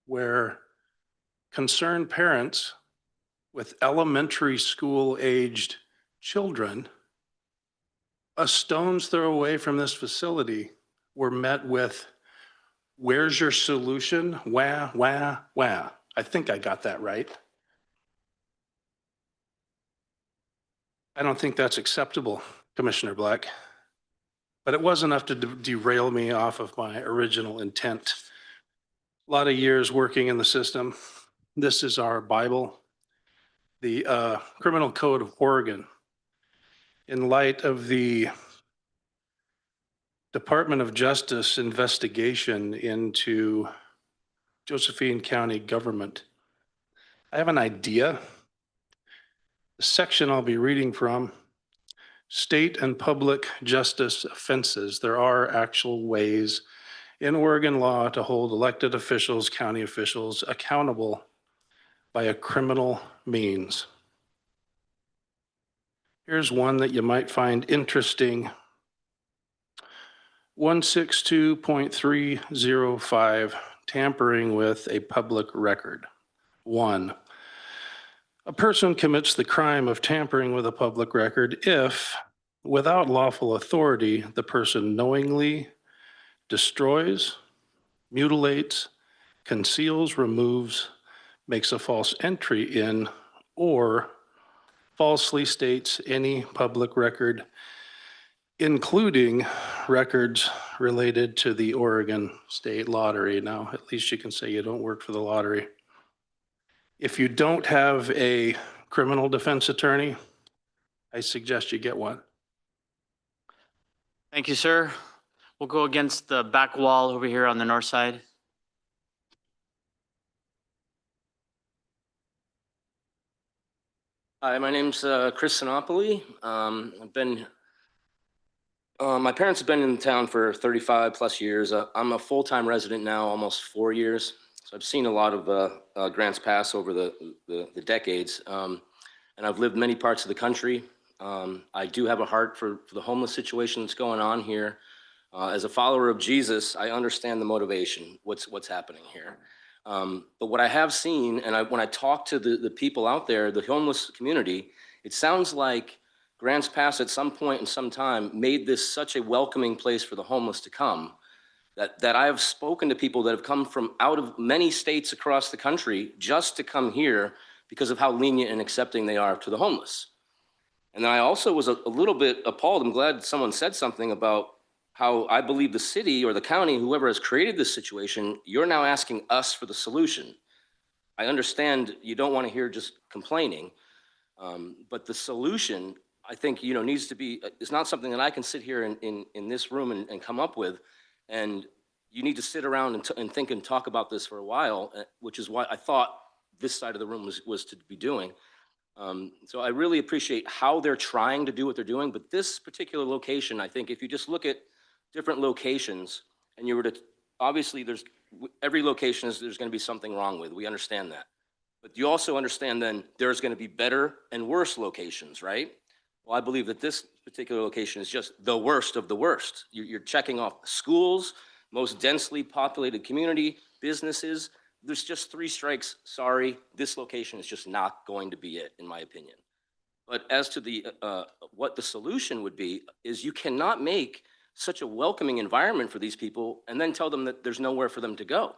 where concerned parents with elementary school-aged children a stone's throw away from this facility were met with, "Where's your solution? Wah, wah, wah." I think I got that right. I don't think that's acceptable, Commissioner Black. But it was enough to derail me off of my original intent. A lot of years working in the system. This is our Bible, the Criminal Code of Oregon. In light of the Department of Justice investigation into Josephine County government, I have an idea. The section I'll be reading from state and public justice offenses. There are actual ways in Oregon law to hold elected officials, county officials accountable by a criminal means. Here's one that you might find interesting. 162.305, tampering with a public record. 1, a person commits the crime of tampering with a public record if, without lawful authority, the person knowingly destroys, mutilates, conceals, removes, makes a false entry in, or falsely states any public record, including records related to the Oregon State Lottery. Now, at least you can say you don't work for the lottery. If you don't have a criminal defense attorney, I suggest you get one. Thank you, sir. We'll go against the back wall over here on the north side. Hi, my name's Chris Sinopoli. My parents have been in town for 35 plus years. I'm a full-time resident now, almost 4 years. So I've seen a lot of Grants Pass over the decades, and I've lived many parts of the country. I do have a heart for the homeless situation that's going on here. As a follower of Jesus, I understand the motivation, what's happening here. But what I have seen, and when I talk to the people out there, the homeless community, it sounds like Grants Pass at some point in some time made this such a welcoming place for the homeless to come that I have spoken to people that have come from out of many states across the country just to come here because of how lenient and accepting they are to the homeless. And then I also was a little bit appalled. I'm glad someone said something about how I believe the city or the county, whoever has created this situation, you're now asking us for the solution. I understand you don't want to hear just complaining, but the solution, I think, needs to be, it's not something that I can sit here in this room and come up with. And you need to sit around and think and talk about this for a while, which is what I thought this side of the room was to be doing. So I really appreciate how they're trying to do what they're doing, but this particular location, I think if you just look at different locations and you were to, obviously every location there's going to be something wrong with, we understand that. But you also understand then there's going to be better and worse locations, right? Well, I believe that this particular location is just the worst of the worst. You're checking off schools, most densely populated community, businesses. There's just 3 strikes. Sorry, this location is just not going to be it, in my opinion. But as to the what the solution would be, is you cannot make such a welcoming environment for these people and then tell them that there's nowhere for them to go.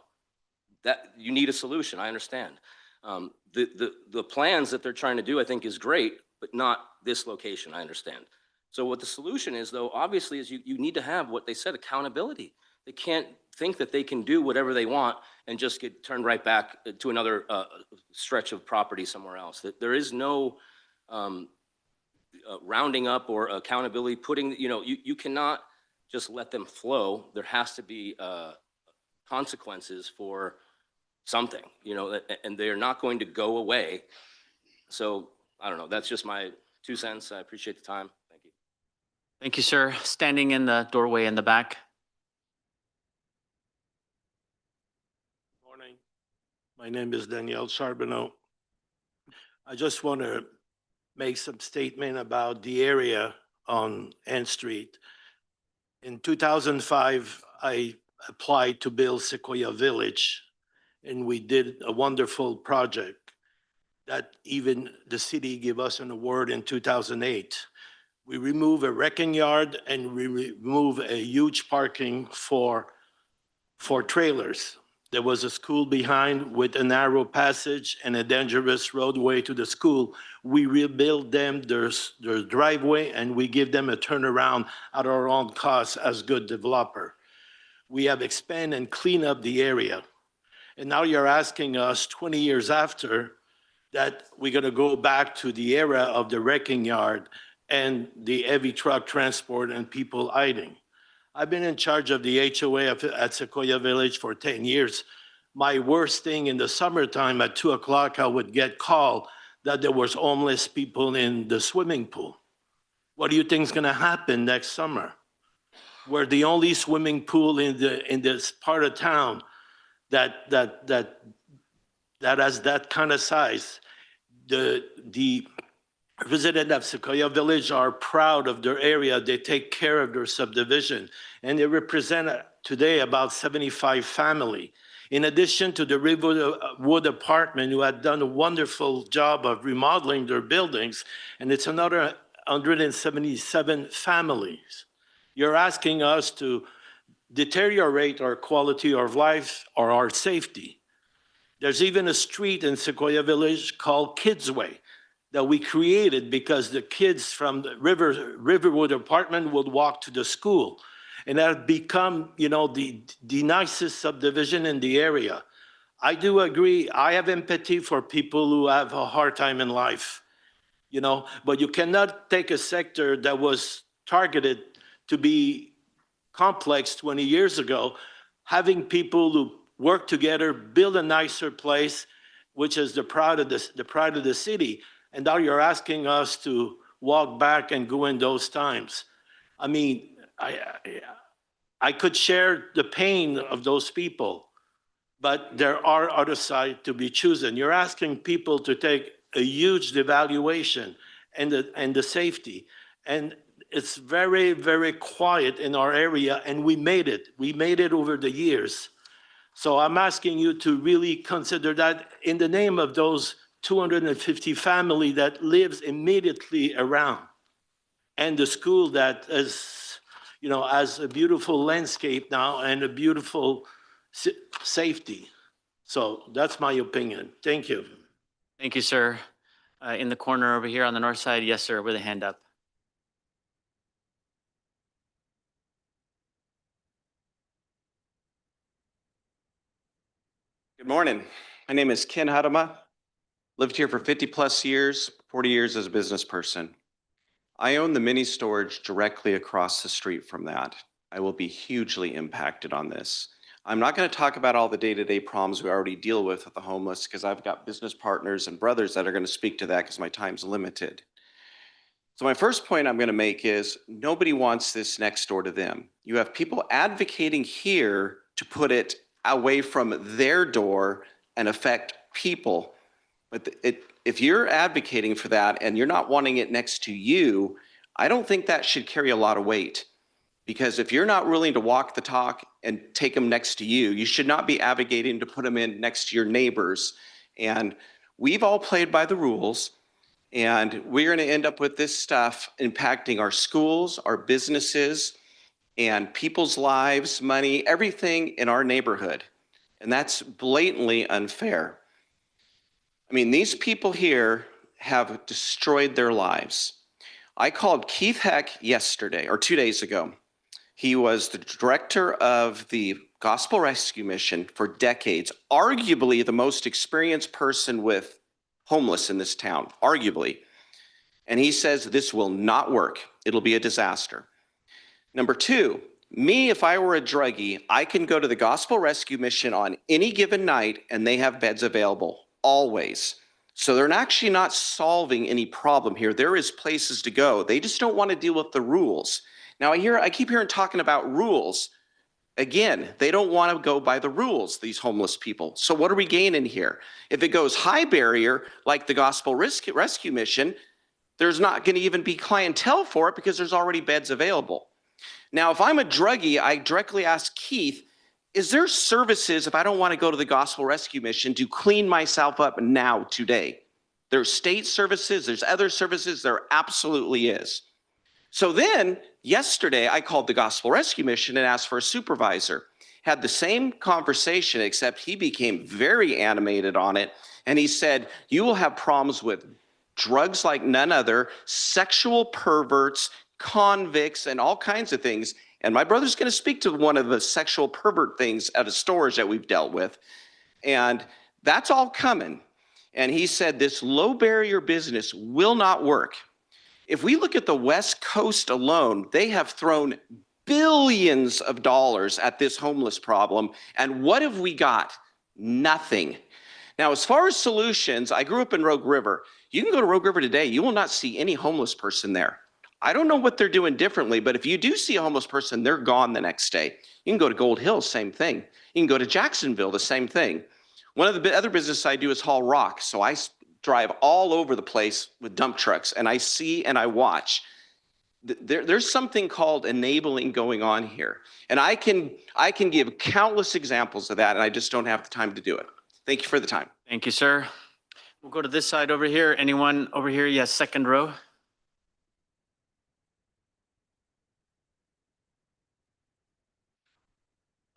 That you need a solution, I understand. The plans that they're trying to do, I think, is great, but not this location, I understand. So what the solution is, though, obviously, is you need to have what they said, accountability. They can't think that they can do whatever they want and just get turned right back to another stretch of property somewhere else. That there is no rounding up or accountability, putting, you cannot just let them flow. There has to be consequences for something, and they're not going to go away. So I don't know, that's just my 2 cents. I appreciate the time. Thank you. Thank you, sir. Standing in the doorway in the back. Morning. My name is Danielle Charbonneau. I just want to make some statement about the area on N Street. In 2005, I applied to build Sequoia Village, and we did a wonderful project that even the city gave us an award in 2008. We removed a wrecking yard and we removed a huge parking for trailers. There was a school behind with a narrow passage and a dangerous roadway to the school. We rebuild them, their driveway, and we give them a turnaround at our own cost as good developer. We have expanded and cleaned up the area. And now you're asking us 20 years after that we're gonna go back to the era of the wrecking yard and the heavy truck transport and people hiding. I've been in charge of the HOA at Sequoia Village for 10 years. My worst thing in the summertime at 2 o'clock, I would get called that there was homeless people in the swimming pool. What do you think is going to happen next summer? We're the only swimming pool in this part of town that has that kind of size. The residents of Sequoia Village are proud of their area. They take care of their subdivision, and they represent today about 75 family. In addition to the Riverwood Apartment, who had done a wonderful job of remodeling their buildings, and it's another 177 families. You're asking us to deteriorate our quality of life or our safety. There's even a street in Sequoia Village called Kids Way that we created because the kids from the Riverwood Apartment would walk to the school. And that had become, you know, the nicest subdivision in the area. I do agree. I have empathy for people who have a hard time in life, you know, but you cannot take a sector that was targeted to be complex 20 years ago, having people who work together, build a nicer place, which is the pride of the city. And now you're asking us to walk back and go in those times. I mean, I could share the pain of those people, but there are other sides to be chosen. You're asking people to take a huge devaluation and the safety. And it's very, very quiet in our area, and we made it. We made it over the years. So I'm asking you to really consider that in the name of those 250 family that lives immediately around, and the school that is, you know, has a beautiful landscape now and a beautiful safety. So that's my opinion. Thank you. Thank you, sir. In the corner over here on the north side, yes, sir, with a hand up. Good morning. My name is Ken Hadama. Lived here for 50+ years, 40 years as a business person. I own the mini storage directly across the street from that. I will be hugely impacted on this. I'm not going to talk about all the day-to-day problems we already deal with the homeless, because I've got business partners and brothers that are going to speak to that because my time's limited. So my first point I'm going to make is nobody wants this next door to them. You have people advocating here to put it away from their door and affect people. But if you're advocating for that and you're not wanting it next to you, I don't think that should carry a lot of weight. Because if you're not willing to walk the talk and take them next to you, you should not be advocating to put them in next to your neighbors. And we've all played by the rules, and we're going to end up with this stuff impacting our schools, our businesses, and people's lives, money, everything in our neighborhood. And that's blatantly unfair. I mean, these people here have destroyed their lives. I called Keith Heck yesterday, or 2 days ago. He was the director of the Gospel Rescue Mission for decades, arguably the most experienced person with homeless in this town, arguably. And he says this will not work. It'll be a disaster. Number two, me, if I were a druggie, I can go to the Gospel Rescue Mission on any given night and they have beds available, always. So they're actually not solving any problem here. There is places to go. They just don't want to deal with the rules. Now I keep hearing talking about rules. Again, they don't want to go by the rules, these homeless people. So what are we gaining here? If it goes high barrier, like the Gospel Rescue Mission, there's not going to even be clientele for it because there's already beds available. Now, if I'm a druggie, I directly ask Keith, is there services if I don't want to go to the Gospel Rescue Mission to clean myself up now, today? There's state services, there's other services, there absolutely is. So then, yesterday, I called the Gospel Rescue Mission and asked for a supervisor. Had the same conversation, except he became very animated on it. And he said, you will have problems with drugs like none other, sexual perverts, convicts, and all kinds of things. And my brother's going to speak to one of the sexual pervert things at a storage that we've dealt with. And that's all coming. And he said this low barrier business will not work. If we look at the West Coast alone, they have thrown billions of dollars at this homeless problem. And what have we got? Nothing. Now, as far as solutions, I grew up in Rogue River. You can go to Rogue River today. You will not see any homeless person there. I don't know what they're doing differently, but if you do see a homeless person, they're gone the next day. You can go to Gold Hill, same thing. You can go to Jacksonville, the same thing. One of the other businesses I do is haul rock. So I drive all over the place with dump trucks and I see and I watch. There's something called enabling going on here. And I can give countless examples of that, and I just don't have the time to do it. Thank you for the time. Thank you, sir. We'll go to this side over here. Anyone over here? Yes, second row.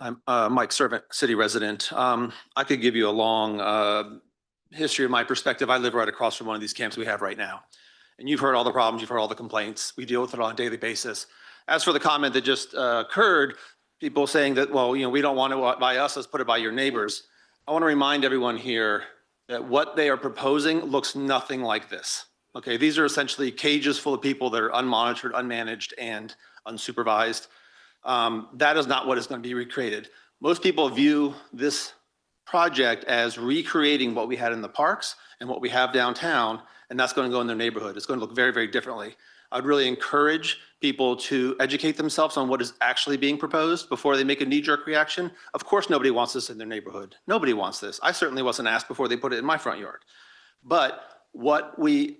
I'm Mike Servant, city resident. I could give you a long history of my perspective. I live right across from one of these camps we have right now. And you've heard all the problems, you've heard all the complaints. We deal with it on a daily basis. As for the comment that just occurred, people saying that, well, you know, we don't want it by us, let's put it by your neighbors. I want to remind everyone here that what they are proposing looks nothing like this. Okay, these are essentially cages full of people that are unmonitored, unmanaged, and unsupervised. That is not what is going to be recreated. Most people view this project as recreating what we had in the parks and what we have downtown, and that's going to go in their neighborhood. It's going to look very, very differently. I'd really encourage people to educate themselves on what is actually being proposed before they make a knee-jerk reaction. Of course, nobody wants this in their neighborhood. Nobody wants this. I certainly wasn't asked before they put it in my front yard. But what we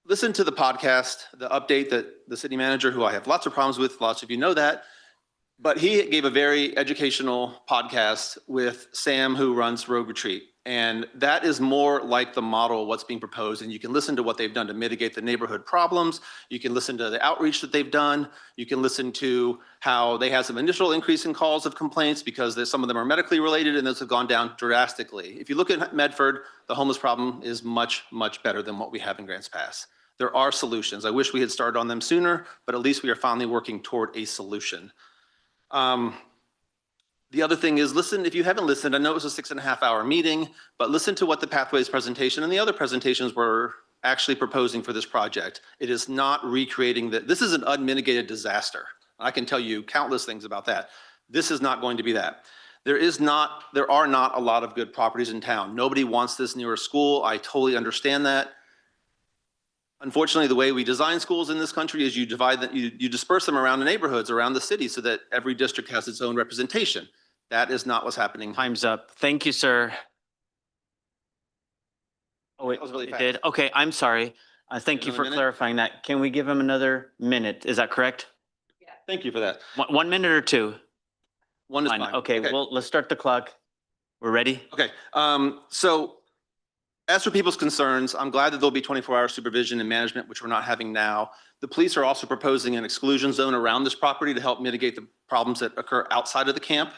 listen to the podcast, the update that the city manager, who I have lots of problems with, lots of you know that, but he gave a very educational podcast with Sam, who runs Rogue Retreat. And that is more like the model of what's being proposed. And you can listen to what they've done to mitigate the neighborhood problems. You can listen to the outreach that they've done. You can listen to how they had some initial increase in calls of complaints because some of them are medically related and those have gone down drastically. If you look at Medford, the homeless problem is much, much better than what we have in Grants Pass. There are solutions. I wish we had started on them sooner, but at least we are finally working toward a solution. The other thing is, listen, if you haven't listened, I know it was a 6.5-hour meeting, but listen to what the Pathways presentation and the other presentations were actually proposing for this project. It is not recreating this is an unmitigated disaster. I can tell you countless things about that. This is not going to be that. There are not a lot of good properties in town. Nobody wants this near a school. I totally understand that. Unfortunately, the way we design schools in this country is you disperse them around the neighborhoods, around the city, so that every district has its own representation. That is not what's happening. Time's up. Thank you, sir. Oh, wait, That was really it fast. did? Okay, I'm sorry. Thank you Another for minute? clarifying that. Can we give him another minute? Is that correct? Thank you for that. 1 minute or 2? One is Fine. fine. Okay, well, let's start the clock. We're ready? Okay, so as for people's concerns, I'm glad that there'll be 24-hour supervision and management, which we're not having now. The police are also proposing an exclusion zone around this property to help mitigate the problems that occur outside of the camp.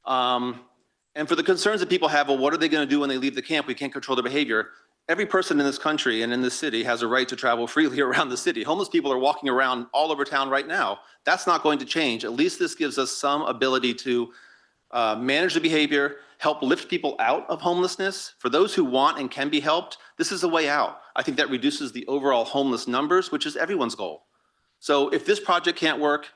And for the concerns that people have, well, what are they going to do when they leave the camp? We can't control their behavior. Every person in this country and in this city has a right to travel freely around the city. Homeless people are walking around all over town right now. That's not going to change. At least this gives us some ability to manage the behavior, help lift people out of homelessness. For those who want and can be helped, this is a way out. I think that reduces the overall homeless numbers, which is everyone's goal. So if this project can't work,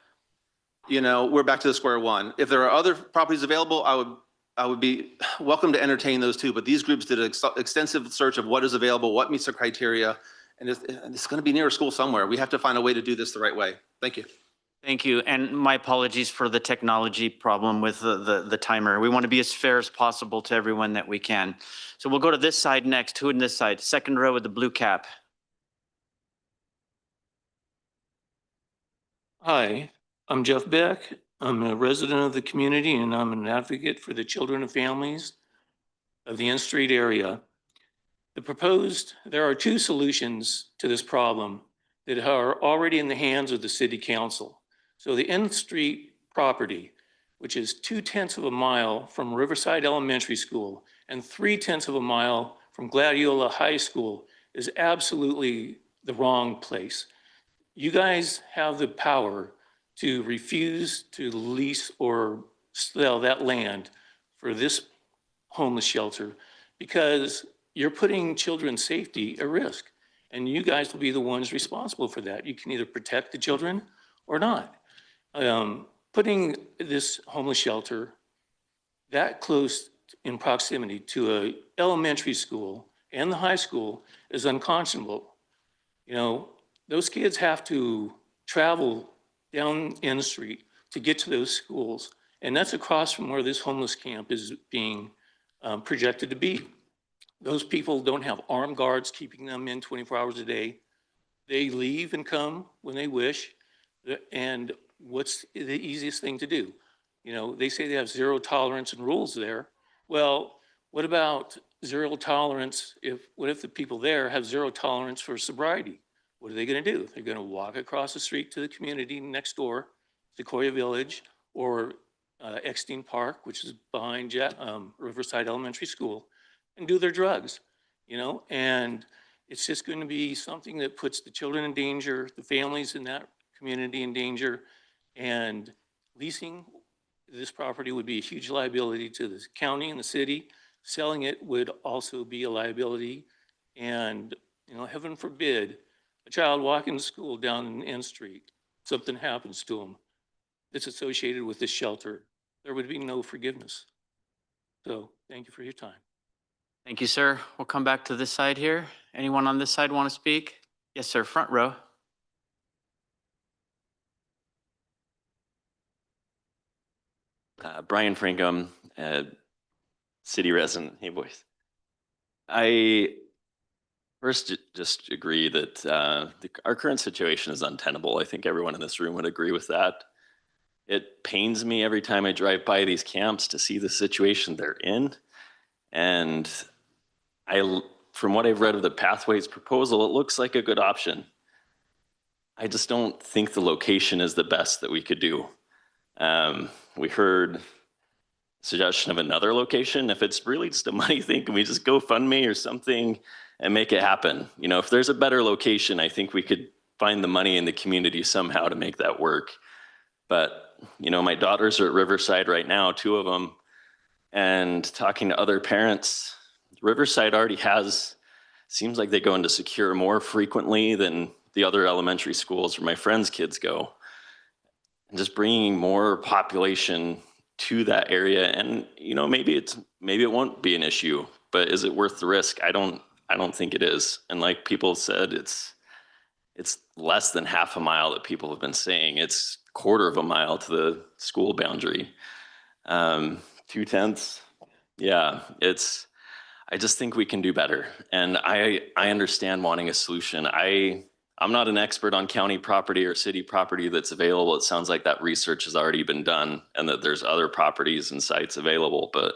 you know, we're back to the square one. If there are other properties available, I would be welcome to entertain those too. But these groups did an extensive search of what is available, what meets the criteria, and it's going to be near a school somewhere. We have to find a way to do this the right way. Thank you. Thank you. And my apologies for the technology problem with the timer. We want to be as fair as possible to everyone that we can. So we'll go to this side next. Who in this side? Second row with the blue cap. Hi, I'm Jeff Beck. I'm a resident of the community and I'm an advocate for the children and families of the N Street area. There are 2 solutions to this problem that are already in the hands of the city council. So the N Street property, which is 0.2 of a mile from Riverside Elementary School and 0.3 of a mile from Gladiola High School, is absolutely the wrong place. You guys have the power to refuse to lease or sell that land for this homeless shelter because you're putting children's safety at risk. And you guys will be the ones responsible for that. You can either protect the children or not. Putting this homeless shelter that close in proximity to an elementary school and the high school is unconscionable. You know, those kids have to travel down N Street to get to those schools. And that's across from where this homeless camp is being projected to be. Those people don't have armed guards keeping them in 24 hours a day. They leave and come when they wish. And what's the easiest thing to do? You know, they say they have zero tolerance and rules there. Well, what about zero tolerance what if the people there have zero tolerance for sobriety? What are they going to do? They're going to walk across the street to the community next door, Sequoia Village, or Eckstein Park, which is behind Riverside Elementary School, and do their drugs, you know? And it's just going to be something that puts the children in danger, the families in that community in danger, and leasing this property would be a huge liability to the county and the city. Selling it would also be a liability. And, you know, heaven forbid, a child walking to school down N Street, something happens to them that's associated with this shelter, there would be no forgiveness. So thank you for your time. Thank you, sir. We'll come back to this side here. Anyone on this side want to speak? Yes, sir, front row. Brian Frankum, city resident. Hey, boys. I first just agree that our current situation is untenable. I think everyone in this room would agree with that. It pains me every time I drive by these camps to see the situation they're in. And from what I've read of the Pathways proposal, it looks like a good option. I just don't think the location is the best that we could do. We heard suggestion of another location. If it's really just a money thing, can we just GoFundMe or something and make it happen? You know, if there's a better location, I think we could find the money in the community somehow to make that work. But, you know, my daughters are at Riverside right now, 2 of them, and talking to other parents, Riverside already seems like they go into secure more frequently than the other elementary schools where my friends' kids go. And just bringing more population to that area, and you know, maybe it won't be an issue, but is it worth the risk? I don't think it is. And like people said, it's less than half a mile that people have been saying. It's quarter of a mile to the school boundary. 2/10. Yeah, I just think we can do better. And I understand wanting a solution. I'm not an expert on county property or city property that's available. It sounds like that research has already been done and that there's other properties and sites available, but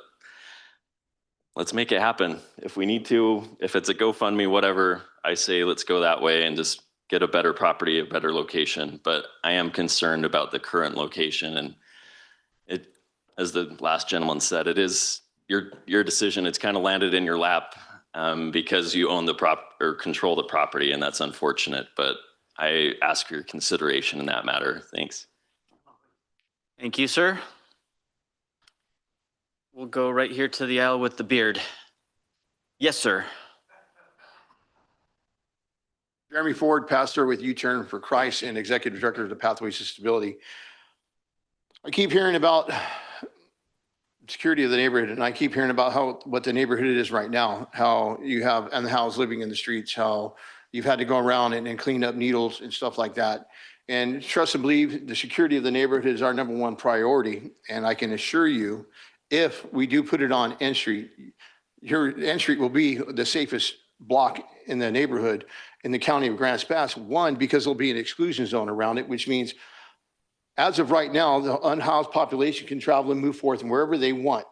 let's make it happen. If we need to, if it's a GoFundMe, whatever, I say let's go that way and just get a better property, a better location. But I am concerned about the current location, and it, as the last gentleman said, it is your decision. It's kind of landed in your lap. Because you own or control the property, and that's unfortunate, but I ask for your consideration in that matter. Thanks. Thank you, sir. We'll go right here to the aisle with the beard. Yes, sir. Jeremy Ford, pastor with U-Turn for Christ and executive director of the Pathways to Stability. I keep hearing about security of the neighborhood, and I keep hearing about what the neighborhood is right now, how you have and how's living in the streets, how you've had to go around and clean up needles and stuff like that. And trust and believe the security of the neighborhood is our #1 priority. And I can assure you, if we do put it on N Street, your N Street will be the safest block in the neighborhood in the county of Grants Pass. One, because there'll be an exclusion zone around it, which means as of right now, the unhoused population can travel and move forth and wherever they want.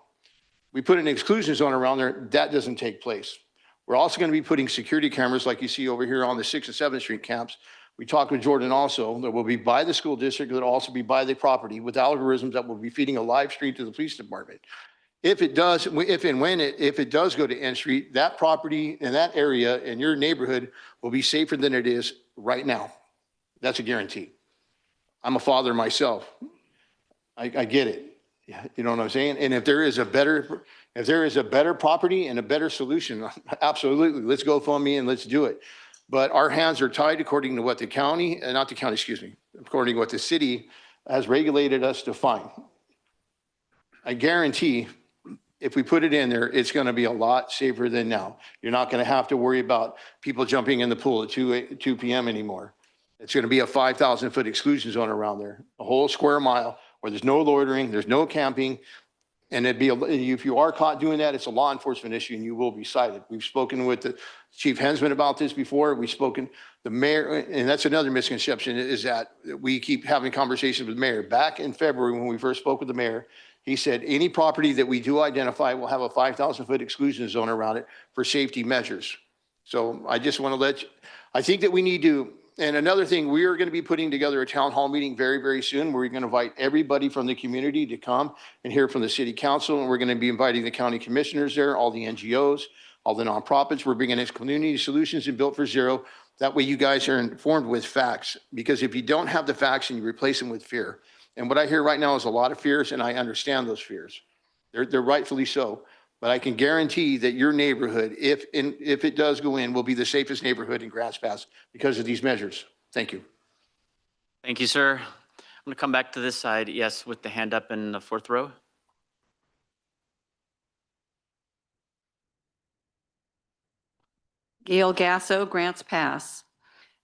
We put an exclusion zone around there, that doesn't take place. We're also going to be putting security cameras like you see over here on the 6th and 7th Street camps. We talked with Jordan also, that will be by the school district, that will also be by the property with algorithms that will be feeding a live stream to the police department. If it does go to N Street, that property and that area in your neighborhood will be safer than it is right now. That's a guarantee. I'm a father myself. I get it. You know what I'm saying? And if there is a better property and a better solution, absolutely, let's go GoFundMe and let's do it. But our hands are tied according to what the county, according to what the city has regulated us to find. I guarantee if we put it in there, it's going to be a lot safer than now. You're not going to have to worry about people jumping in the pool at 2 p.m. anymore. It's going to be a 5,000-foot exclusion zone around there, a whole square mile where there's no loitering, there's no camping. And if you are caught doing that, it's a law enforcement issue and you will be cited. We've spoken with the Chief Hensman about this before. We've spoken the mayor, and that's another misconception, is that we keep having conversations with the mayor. Back in February, when we first spoke with the mayor, he said any property that we do identify will have a 5,000-foot exclusion zone around it for safety measures. So I just want to I think that we need to, and another thing, we are going to be putting together a town hall meeting very, very soon where we're going to invite everybody from the community to come and hear from the city council. And we're going to be inviting the county commissioners there, all the NGOs, all the nonprofits. We're bringing in community solutions and Built for Zero. That way you guys are informed with facts, because if you don't have the facts and you replace them with fear, and what I hear right now is a lot of fears, and I understand those fears. They're rightfully so. But I can guarantee that your neighborhood, if it does go in, will be the safest neighborhood in Grants Pass because of these measures. Thank you. Thank you, sir. I'm going to come back to this side. Yes, with the hand up in the fourth row. Gail Gasso, Grants Pass.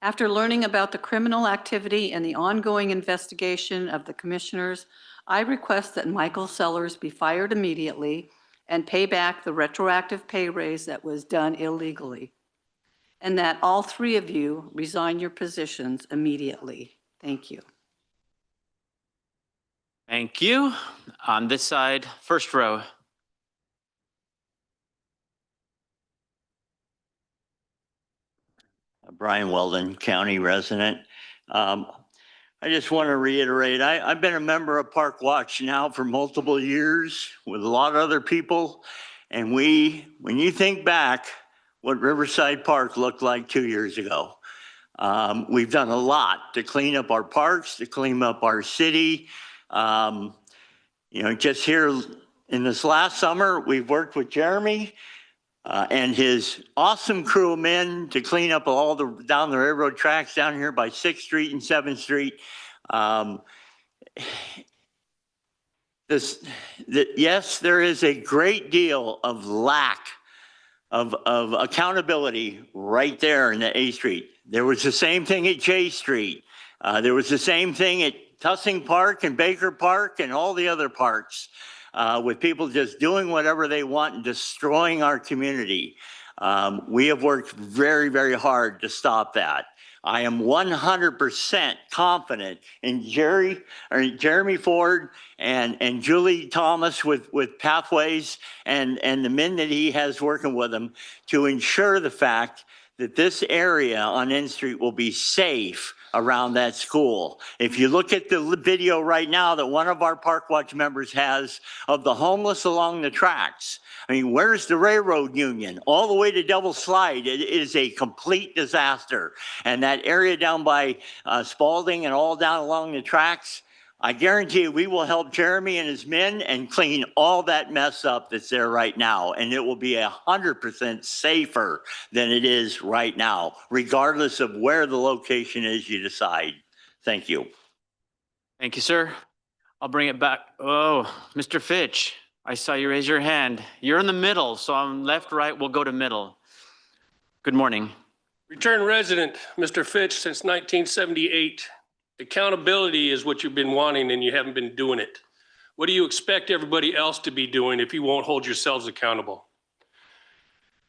After learning about the criminal activity and the ongoing investigation of the commissioners, I request that Michael Sellers be fired immediately and pay back the retroactive pay raise that was done illegally, and that all three of you resign your positions immediately. Thank you. Thank you. On this side, first row. Brian Weldon, county resident. I just want to reiterate, I've been a member of Park Watch now for multiple years with a lot of other people. And when you think back what Riverside Park looked like 2 years ago, we've done a lot to clean up our parks, to clean up our city. Just here in this last summer, we've worked with Jeremy and his awesome crew of men to clean up down the railroad tracks down here by 6th Street and 7th Street. Yes, there is a great deal of lack of accountability right there in the 8th Street. There was the same thing at J Street. There was the same thing at Tussing Park and Baker Park and all the other parks. With people just doing whatever they want and destroying our community. We have worked very, very hard to stop that. I am 100% confident in Jeremy Ford and Julie Thomas with Pathways and the men that he has working with him to ensure the fact that this area on N Street will be safe around that school. If you look at the video right now that one of our Park Watch members has of the homeless along the tracks, I mean, where's the railroad union? All the way to Devil Slide, it is a complete disaster. And that area down by Spalding and all down along the tracks, I guarantee you we will help Jeremy and his men and clean all that mess up that's there right now. And it will be 100% safer than it is right now, regardless of where the location is you decide. Thank you. Thank you, sir. I'll bring it back. Oh, Mr. Fitch, I saw you raise your hand. You're in the middle, so I'm left, right, we'll go to middle. Good morning. Return resident, Mr. Fitch, since 1978. Accountability is what you've been wanting and you haven't been doing it. What do you expect everybody else to be doing if you won't hold yourselves accountable?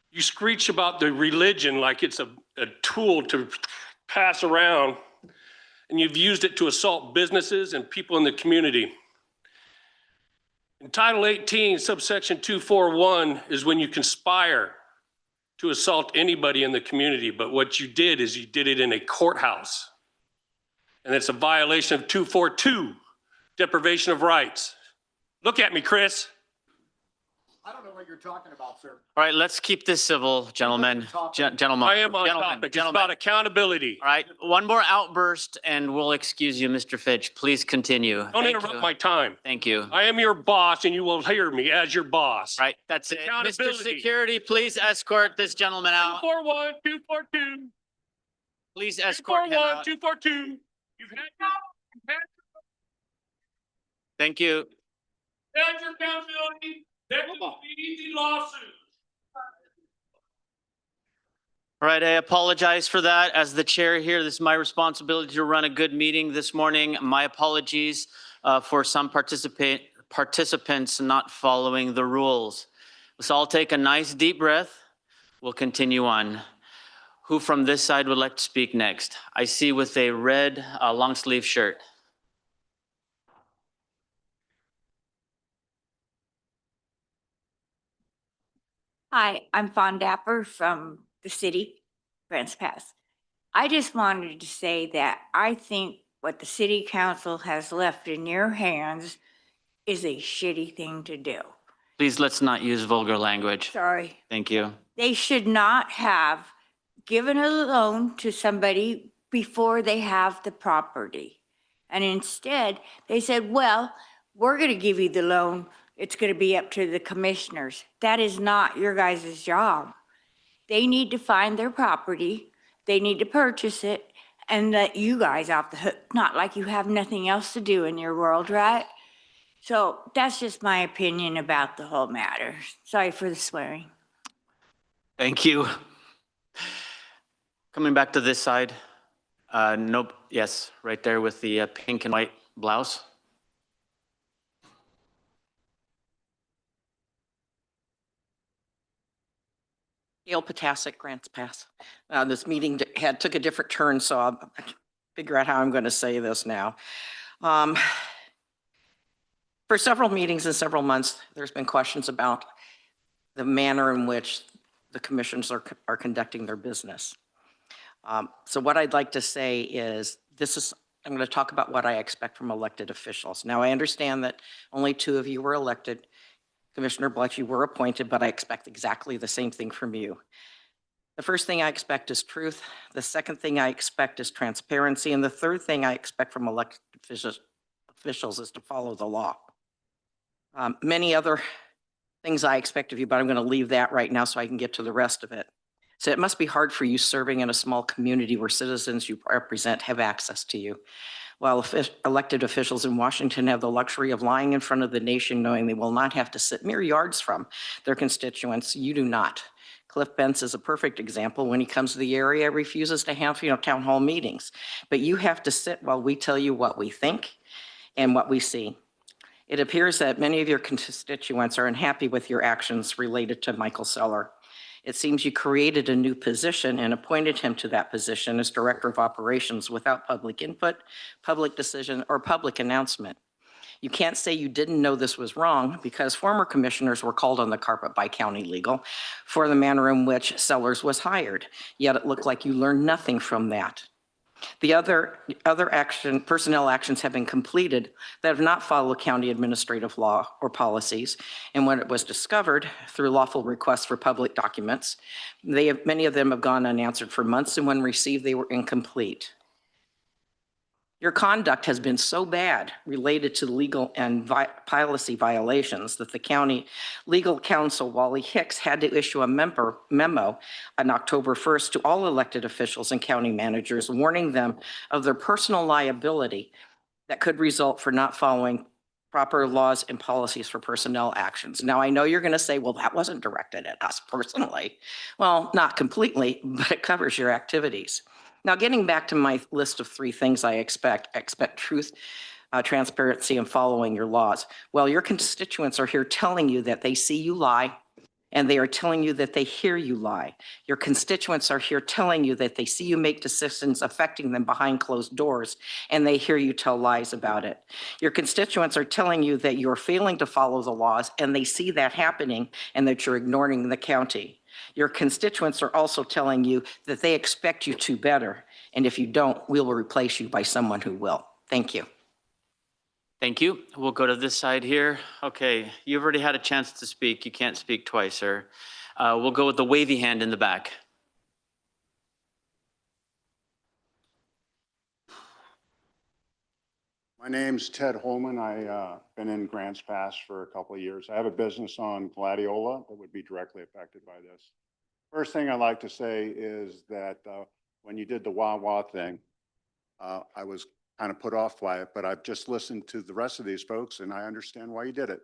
You screech about the religion like it's a tool to pass around, and you've used it to assault businesses and people in the community. In Title 18, subsection 241 is when you conspire to assault anybody in the community, but what you did is you did it in a courthouse. And it's a violation of 242, deprivation of rights. Look at me, Chris. I don't know what you're talking about, sir. All right, let's keep this civil, gentlemen. Gentlemen. I am on topic. It's about accountability. All right, one more outburst and we'll excuse you, Mr. Fitch. Please continue. Don't interrupt my time. Thank you. I am your boss and you will hear me as your boss. Right, that's it. Mr. Security, please escort this gentleman out. 241, 242. Please escort him 241, out. 242. You've had Thank you. your accountability. Next will easy lawsuit. All right, I apologize for that. As the chair here, this is my responsibility to run a good meeting this morning. My apologies for some participants not following the rules. Let's all take a nice deep breath. We'll continue on. Who from this side would like to speak next? I see with a red long sleeve shirt. Hi, I'm Fawn Dapper from the city, Grants Pass. I just wanted to say that I think what the city council has left in your hands is a shitty thing to do. Please, let's not use vulgar language. Sorry. Thank you. They should not have given a loan to somebody before they have the property. And instead, they said, well, we're going to give you the loan. It's going to be up to the commissioners. That is not your guys' job. They need to find their property. They need to purchase it and let you guys off the hook. Not like you have nothing else to do in your world, right? So that's just my opinion about the whole matter. Sorry for the swearing. Thank you. Coming back to this side. Nope. Yes, right there with the pink and white blouse. Gail Potasek, Grants Pass. This meeting took a different turn, so I'll figure out how I'm going to say this now. For several meetings in several months, there's been questions about the manner in which the commissions are conducting their business. So what I'd like to say is I'm going to talk about what I expect from elected officials. Now, I understand that only 2 of you were elected. Commissioner Blex, you were appointed, but I expect exactly the same thing from you. The first thing I expect is truth. The second thing I expect is transparency. And the third thing I expect from elected officials is to follow the law. Many other things I expect of you, but I'm going to leave that right now so I can get to the rest of it. So it must be hard for you serving in a small community where citizens you represent have access to you. While elected officials in Washington have the luxury of lying in front of the nation knowing they will not have to sit mere yards from their constituents, you do not. Cliff Bentz is a perfect example. When he comes to the area, refuses to have town hall meetings. But you have to sit while we tell you what we think and what we see. It appears that many of your constituents are unhappy with your actions related to Michael Seller. It seems you created a new position and appointed him to that position as Director of Operations without public input, public decision, or public announcement. You can't say you didn't know this was wrong because former commissioners were called on the carpet by county legal for the manner in which Sellers was hired, yet it looked like you learned nothing from that. The other personnel actions have been completed that have not followed county administrative law or policies. And when it was discovered through lawful requests for public documents, many of them have gone unanswered for months, and when received, they were incomplete. Your conduct has been so bad related to legal and policy violations that the county legal counsel, Wally Hicks, had to issue a memo on October 1st to all elected officials and county managers, warning them of their personal liability that could result for not following proper laws and policies for personnel actions. Now, I know you're going to say, well, that wasn't directed at us personally. Well, not completely, but it covers your activities. Now, getting back to my list of 3 things I expect truth, transparency, and following your laws. Well, your constituents are here telling you that they see you lie, and they are telling you that they hear you lie. Your constituents are here telling you that they see you make decisions affecting them behind closed doors, and they hear you tell lies about it. Your constituents are telling you that you're failing to follow the laws, and they see that happening, and that you're ignoring the county. Your constituents are also telling you that they expect you to better, and if you don't, we will replace you by someone who will. Thank you. Thank you. We'll go to this side here. Okay, you've already had a chance to speak. You can't speak twice, sir. We'll go with the wavy hand in the back. My name's Ted Holman. I've been in Grants Pass for a couple of years. I have a business on Gladiola that would be directly affected by this. First thing I'd like to say is that when you did the wah-wah thing, I was kind of put off by it, but I've just listened to the rest of these folks and I understand why you did it.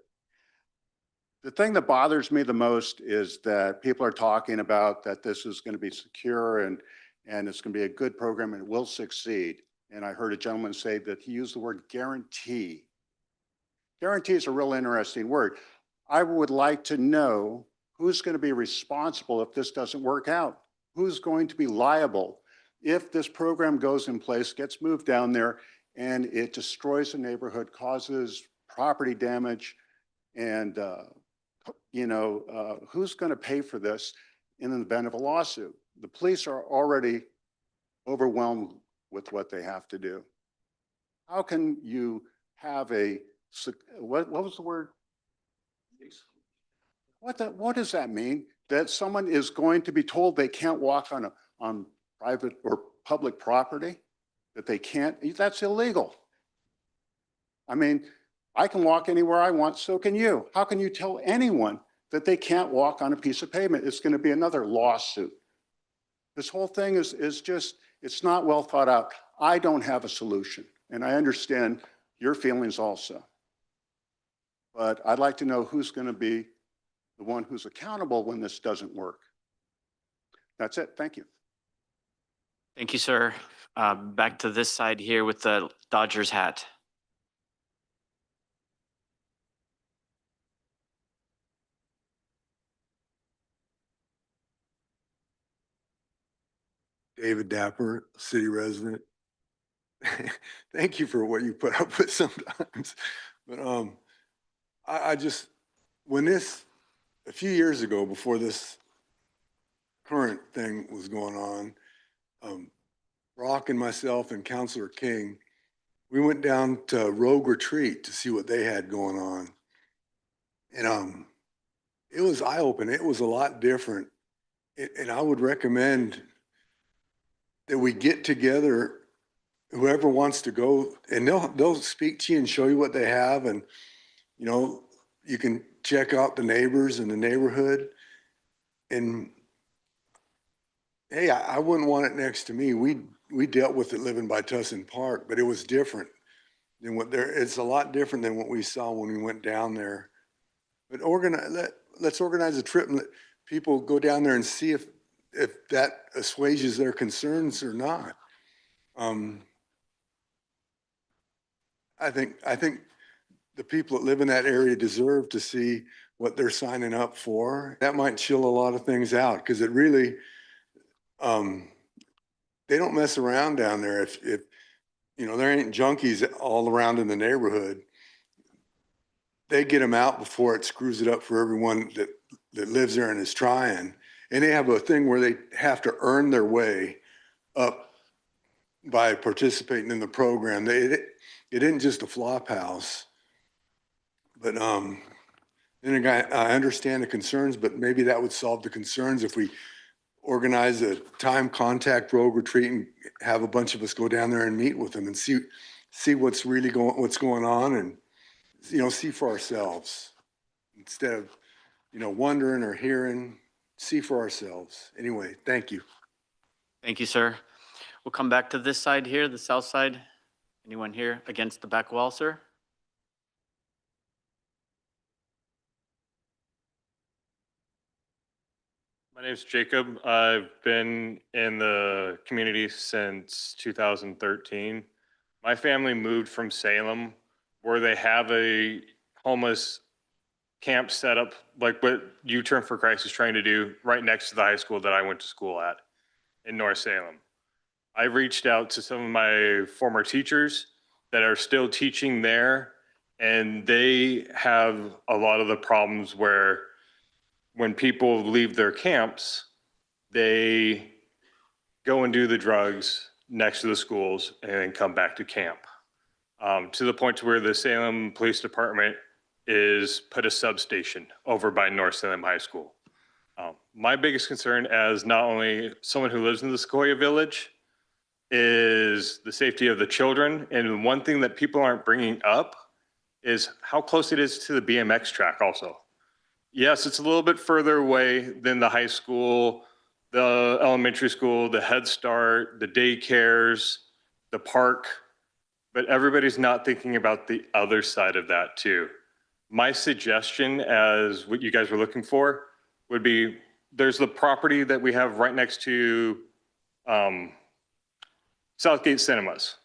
The thing that bothers me the most is that people are talking about that this is going to be secure and it's going to be a good program and it will succeed. And I heard a gentleman say that he used the word guarantee. Guarantee is a real interesting word. I would like to know who's going to be responsible if this doesn't work out. Who's going to be liable if this program goes in place, gets moved down there, and it destroys the neighborhood, causes property damage, and who's going to pay for this in the event of a lawsuit? The police are already overwhelmed with what they have to do. How can you have what was the word? What does that mean? That someone is going to be told they can't walk on private or public property? That they can't? That's illegal. I mean, I can walk anywhere I want, so can you. How can you tell anyone that they can't walk on a piece of pavement? It's going to be another lawsuit. This whole thing is just, it's not well thought out. I don't have a solution, and I understand your feelings also. But I'd like to know who's going to be the one who's accountable when this doesn't work. That's it. Thank you. Thank you, sir. Back to this side here with the Dodgers hat. David Dapper, city resident. Thank you for what you put up with sometimes. But I just, a few years ago, before this current thing was going on, Brock and myself and Councilor King, we went down to Rogue Retreat to see what they had going on. And it was eye-opening. It was a lot different. And I would recommend that we get together, whoever wants to go, and they'll speak to you and show you what they have. And, you can check out the neighbors in the neighborhood. And hey, I wouldn't want it next to me. We dealt with it living by Tussin Park, but it was different than it's a lot different than what we saw when we went down there. But let's organize a trip and let people go down there and see if that assuages their concerns or not. I think the people that live in that area deserve to see what they're signing up for. That might chill a lot of things out, because it really, they don't mess around down there. If there ain't junkies all around in the neighborhood, they get them out before it screws it up for everyone that lives there and is trying. And they have a thing where they have to earn their way up by participating in the program. It isn't just a flop house. But then again, I understand the concerns, but maybe that would solve the concerns if we organize a time, contact Rogue Retreat, and have a bunch of us go down there and meet with them and see what's going on, and see for ourselves instead of wondering or hearing. See for ourselves. Anyway, thank you. Thank you, sir. We'll come back to this side here, the south side. Anyone here against the back wall, sir? My name's Jacob. I've been in the community since 2013. My family moved from Salem, where they have a homeless camp set up like what U-Turn for Christ is trying to do, right next to the high school that I went to school at in North Salem. I reached out to some of my former teachers that are still teaching there, and they have a lot of the problems where when people leave their camps, they go and do the drugs next to the schools and then come back to camp. To the point to where the Salem Police Department is put a substation over by North Salem High School. My biggest concern as not only someone who lives in the Sequoia Village is the safety of the children. And one thing that people aren't bringing up is how close it is to the BMX track also. Yes, it's a little bit further away than the high school, the elementary school, the Head Start, the daycares, the park, but everybody's not thinking about the other side of that too. My suggestion, as what you guys were looking for, would be, there's the property that we have right next to Southgate Cinemas.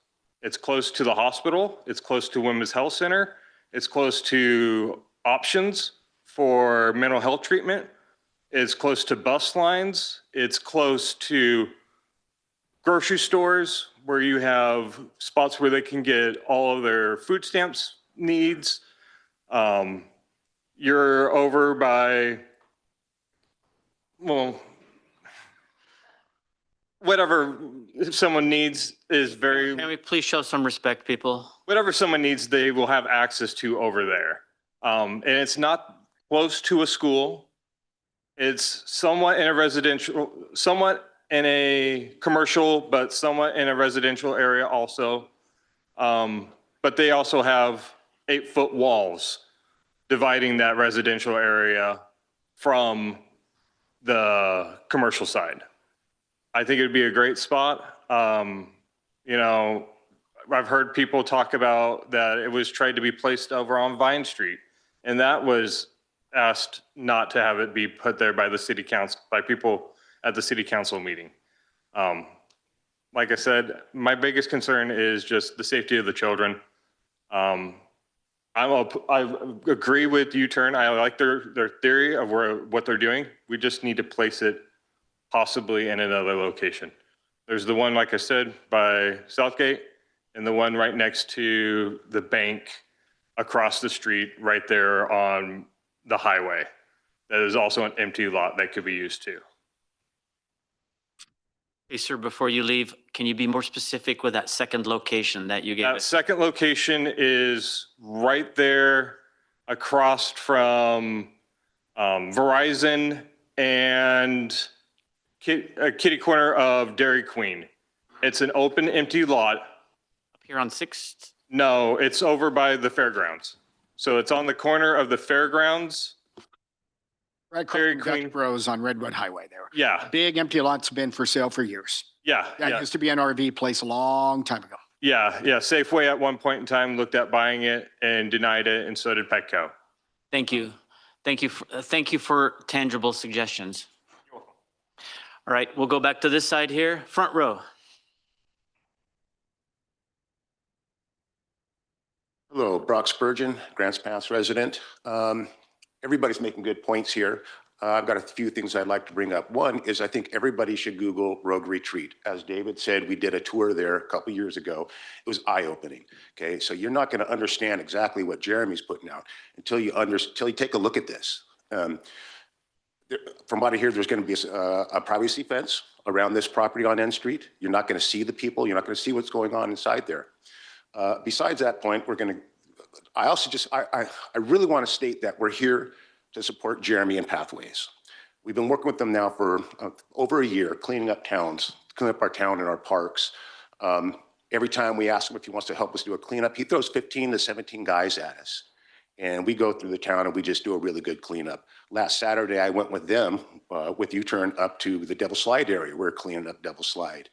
It's close to the hospital. It's close to Women's Health Center. It's close to options for mental health treatment. It's close to bus lines. It's close to grocery stores where you have spots where they can get all of their food stamps needs. You're over by, well, whatever someone needs is very, Can we please show some respect, people? whatever someone needs, they will have access to over there. And it's not close to a school. It's somewhat in a residential, somewhat in a commercial, but somewhat in a residential area also. But they also have 8-foot walls dividing that residential area from the commercial side. I think it'd be a great spot. You know, I've heard people talk about that it was tried to be placed over on Vine Street, and that was asked not to have it be put there by the city council, by people at the city council meeting. Like I said, my biggest concern is just the safety of the children. I agree with U-Turn. I like their theory of what they're doing. We just need to place it possibly in another location. There's the one, like I said, by Southgate, and the one right next to the bank across the street, right there on the highway. That is also an empty lot that could be used too. Hey, sir, before you leave, can you be more specific with that second location that you gave That us? second location is right there across from Verizon and kitty corner of Dairy Queen. It's an open, empty lot. Up here on 6th? No, it's over by the fairgrounds. So it's on the corner of the fairgrounds. Right across from Dutch Bros on Redwood Highway there. Yeah, Big empty lot's been for sale for years. yeah, That yeah. used to be an RV place a long time ago. Yeah, yeah. Safeway at one point in time looked at buying it and denied it, and so did Petco. Thank you. Thank you for tangible suggestions. All right, we'll go back to this side here, front row. Hello, Brock Spurgeon, Grants Pass resident. Everybody's making good points here. I've got a few things I'd like to bring up. One is I think everybody should Google Rogue Retreat. As David said, we did a tour there a couple years ago. It was eye-opening. Okay, so you're not going to understand exactly what Jeremy's putting out until you take a look at this. From what I hear, there's going to be a privacy fence around this property on N Street. You're not going to see the people. You're not going to see what's going on inside there. Besides that point, I really want to state that we're here to support Jeremy and Pathways. We've been working with them now for over a year, cleaning up our town and our parks. Every time we ask him if he wants to help us do a cleanup, he throws 15 to 17 guys at us. And we go through the town and we just do a really good cleanup. Last Saturday, I went with them, with U-Turn up to the Devil Slide area. We're cleaning up Devil Slide.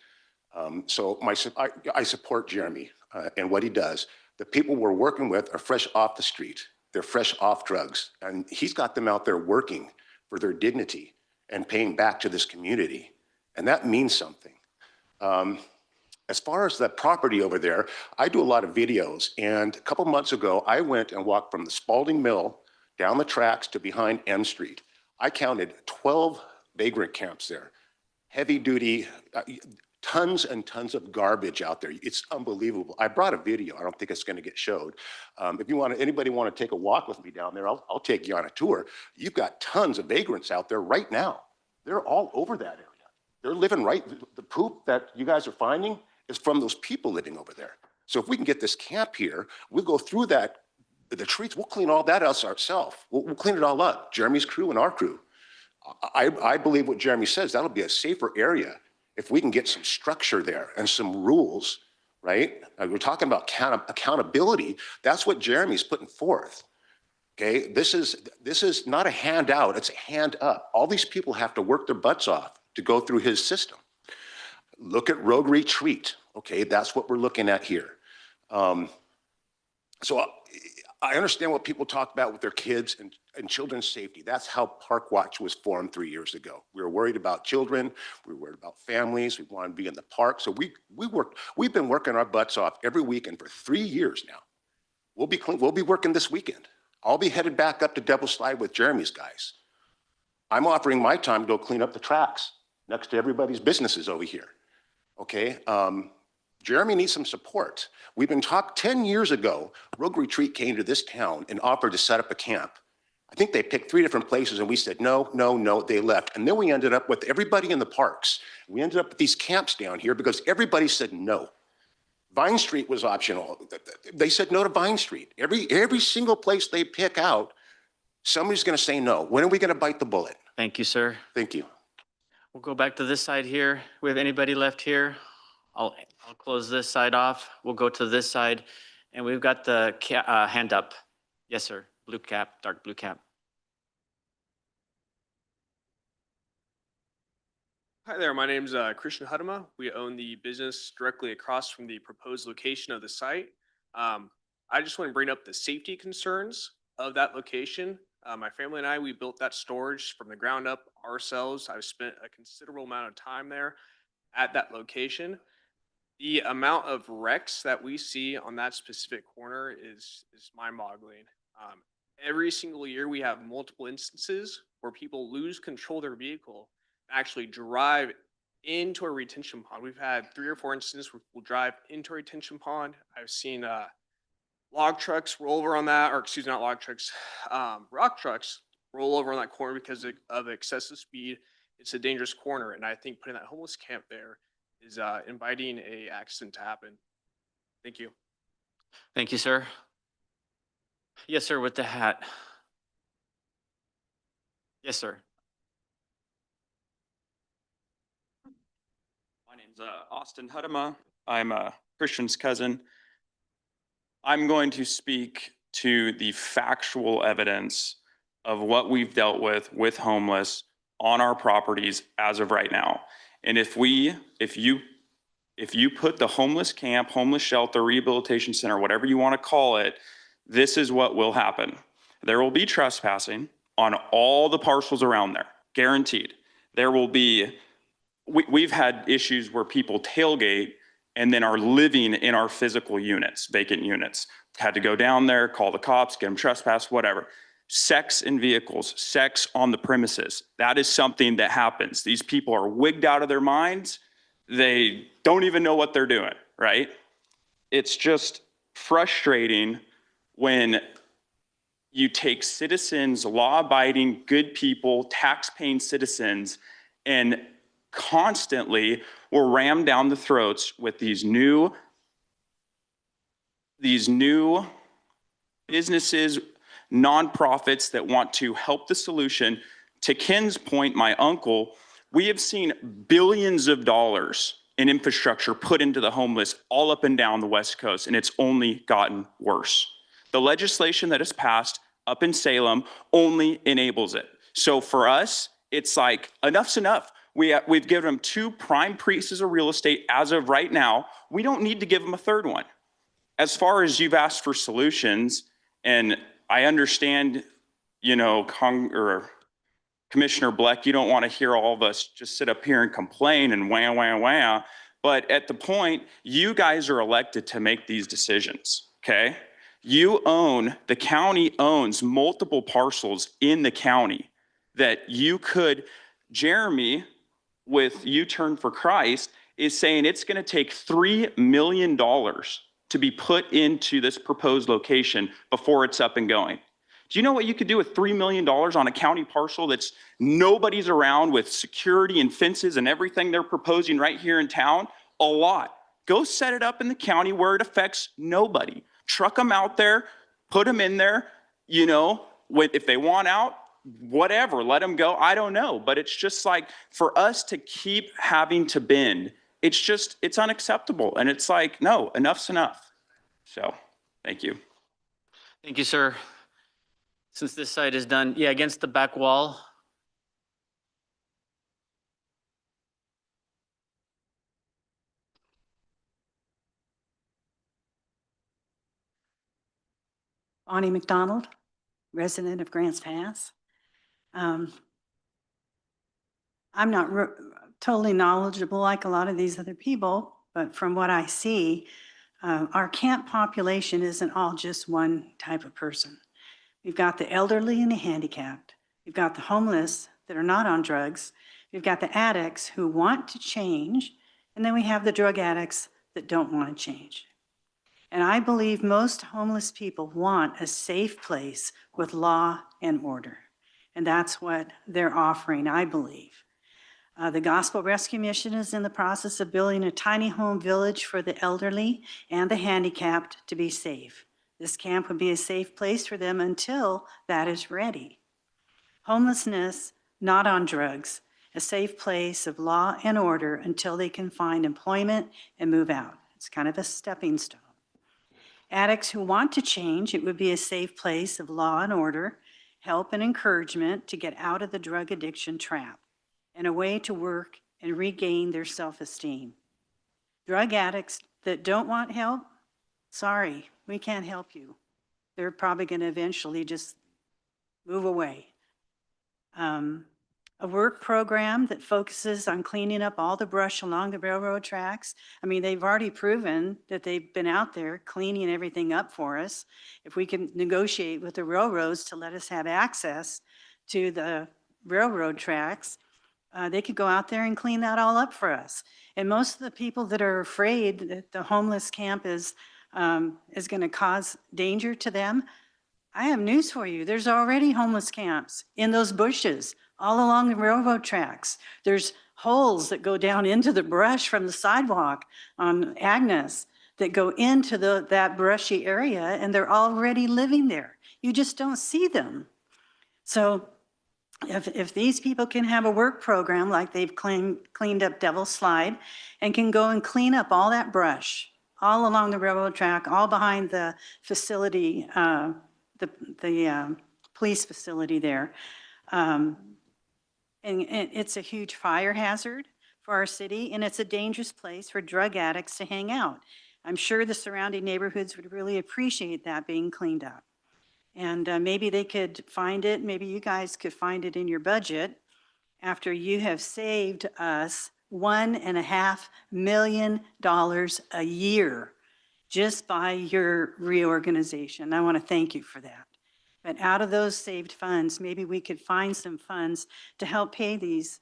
So I support Jeremy and what he does. The people we're working with are fresh off the street. They're fresh off drugs. And he's got them out there working for their dignity and paying back to this community. And that means something. As far as that property over there, I do a lot of videos. And a couple months ago, I went and walked from the Spalding Mill down the tracks to behind M Street. I counted 12 vagrant camps there. Heavy duty, tons and tons of garbage out there. It's unbelievable. I brought a video. I don't think it's going to get showed. If anybody want to take a walk with me down there, I'll take you on a tour. You've got tons of vagrants out there right now. They're all over that area. They're living right. The poop that you guys are finding is from those people living over there. So if we can get this camp here, we'll go through that, the treats, we'll clean all that us ourselves. We'll clean it all up, Jeremy's crew and our crew. I believe what Jeremy says, that'll be a safer area if we can get some structure there and some rules, right? We're talking about accountability. That's what Jeremy's putting forth. Okay, this is not a handout, it's a hand up. All these people have to work their butts off to go through his system. Look at Rogue Retreat. Okay, that's what we're looking at here. So I understand what people talk about with their kids and children's safety. That's how Park Watch was formed 3 years ago. We were worried about children. We were worried about families. We wanted to be in the park. So we've been working our butts off every weekend for 3 years now. We'll be working this weekend. I'll be headed back up to Devil's Slide with Jeremy's guys. I'm offering my time to go clean up the tracks next to everybody's businesses over here. Okay, Jeremy needs some support. We've been talking 10 years ago, Rogue Retreat came to this town and offered to set up a camp. I think they picked 3 different places and we said, no, no, no, they left. And then we ended up with everybody in the parks. We ended up with these camps down here because everybody said no. Vine Street was optional. They said no to Vine Street. Every single place they pick out, somebody's gonna say no. When are we gonna bite the bullet? Thank you, sir. Thank you. We'll go back to this side here. We have anybody left here? I'll close this side off. We'll go to this side, and we've got the hand up. Yes, sir. Blue cap, dark blue cap. Hi there, my name's Christian Hudema. We own the business directly across from the proposed location of the site. I just want to bring up the safety concerns of that location. My family and I, we built that storage from the ground up ourselves. I've spent a considerable amount of time there at that location. The amount of wrecks that we see on that specific corner is mind-boggling. Every single year, we have multiple instances where people lose control of their vehicle, actually drive into a retention pond. We've had 3 or 4 instances where people drive into a retention pond. I've seen log trucks roll over on that, or excuse me, not log trucks, rock trucks roll over on that corner because of excessive speed. It's a dangerous corner, and I think putting that homeless camp there is inviting a accident to happen. Thank you. Thank you, sir. Yes, sir, with the hat. Yes, sir. My name's Austin Hudema. I'm Christian's cousin. I'm going to speak to the factual evidence of what we've dealt with homeless on our properties as of right now. And if you put the homeless camp, homeless shelter, rehabilitation center, whatever you want to call it, this is what will happen. There will be trespassing on all the parcels around there, guaranteed. There will be, we've had issues where people tailgate and then are living in our physical units, vacant units. Had to go down there, call the cops, get them trespassed, whatever. Sex in vehicles, sex on the premises. That is something that happens. These people are wigged out of their minds. They don't even know what they're doing, right? It's just frustrating when you take citizens, law-abiding, good people, tax-paying citizens, and constantly will ram down the throats with these new businesses, nonprofits that want to help the solution. To Ken's point, my uncle, we have seen billions of dollars in infrastructure put into the homeless all up and down the West Coast, and it's only gotten worse. The legislation that is passed up in Salem only enables it. So for us, it's like enough's enough. We've given them 2 prime pieces of real estate as of right now. We don't need to give them a 3rd one. As far as you've asked for solutions, and I understand, you know, Commissioner Bleck, you don't want to hear all of us just sit up here and complain and wah, wah, wah. But at the point, you guys are elected to make these decisions, okay? The county owns multiple parcels in the county that you could, Jeremy, with U-Turn for Christ, is saying it's going to take $3 million to be put into this proposed location before it's up and going. Do you know what you could do with $3 million on a county parcel that's nobody's around, with security and fences and everything they're proposing right here in town? A lot. Go set it up in the county where it affects nobody. Truck them out there, put them in there, you know, if they want out, whatever, let them go. I don't know. But it's just like, for us to keep having to bend, it's unacceptable. And it's like, no, enough's enough. So, thank you. Thank you, sir. Since this side is done, yeah, against the back wall. Bonnie McDonald, resident of Grants Pass. I'm not totally knowledgeable like a lot of these other people, but from what I see, our camp population isn't all just one type of person. We've got the elderly and the handicapped. We've got the homeless that are not on drugs. We've got the addicts who want to change. And then we have the drug addicts that don't want to change. And I believe most homeless people want a safe place with law and order. And that's what they're offering, I believe. The Gospel Rescue Mission is in the process of building a tiny home village for the elderly and the handicapped to be safe. This camp would be a safe place for them until that is ready. Homelessness, not on drugs, a safe place of law and order until they can find employment and move out. It's kind of a stepping stone. Addicts who want to change, it would be a safe place of law and order, help and encouragement to get out of the drug addiction trap, and a way to work and regain their self-esteem. Drug addicts that don't want help, sorry, we can't help you. They're probably going to eventually just move away. A work program that focuses on cleaning up all the brush along the railroad tracks. I mean, they've already proven that they've been out there cleaning everything up for us. If we can negotiate with the railroads to let us have access to the railroad tracks, they could go out there and clean that all up for us. And most of the people that are afraid that the homeless camp is going to cause danger to them, I have news for you. There's already homeless camps in those bushes all along the railroad tracks. There's holes that go down into the brush from the sidewalk on Agnes that go into that brushy area, and they're already living there. You just don't see them. So if these people can have a work program like they've cleaned up Devil's Slide and can go and clean up all that brush all along the railroad track, all behind the facility, the police facility there. And it's a huge fire hazard for our city, and it's a dangerous place for drug addicts to hang out. I'm sure the surrounding neighborhoods would really appreciate that being cleaned up. And maybe they could find it, maybe you guys could find it in your budget after you have saved us $1.5 million a year just by your reorganization. I want to thank you for that. But out of those saved funds, maybe we could find some funds to help pay these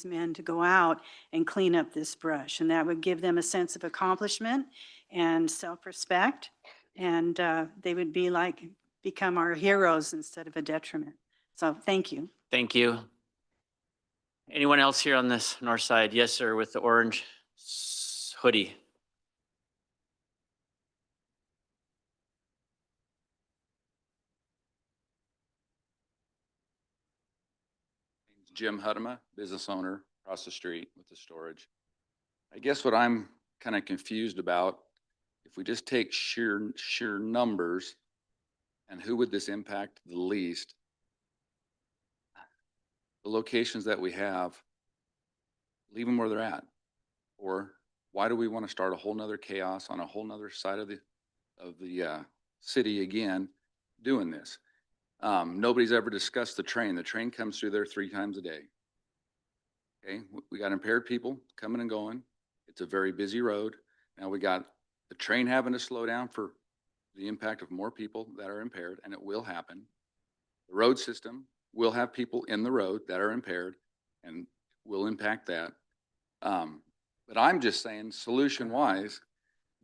men to go out and clean up this brush. And that would give them a sense of accomplishment and self-respect. And they would become our heroes instead of a detriment. So thank you. Thank you. Anyone else here on this north side? Yes, sir, with the orange hoodie. Jim Hudema, business owner across the street with the storage. I guess what I'm kind of confused about, if we just take sheer numbers and who would this impact the least? The locations that we have, leave them where they're at. Or why do we want to start a whole nother chaos on a whole nother side of the city again doing this? Nobody's ever discussed the train. The train comes through there 3 times a day. Okay, we got impaired people coming and going. It's a very busy road. Now we got the train having to slow down for the impact of more people that are impaired, and it will happen. The road system will have people in the road that are impaired and will impact that. But I'm just saying, solution-wise,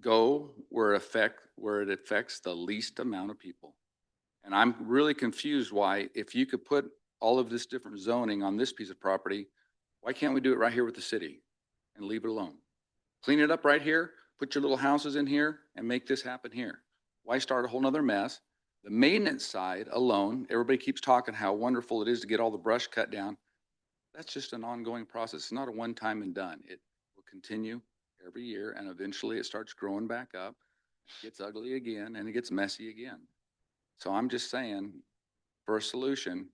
go where it affects the least amount of people. And I'm really confused why, if you could put all of this different zoning on this piece of property, why can't we do it right here with the city and leave it alone? Clean it up right here, put your little houses in here, and make this happen here. Why start a whole nother mess? The maintenance side alone, everybody keeps talking how wonderful it is to get all the brush cut down. That's just an ongoing process. It's not a one-time and done. It will continue every year, and eventually it starts growing back up, gets ugly again, and it gets messy again. So I'm just saying, for a solution,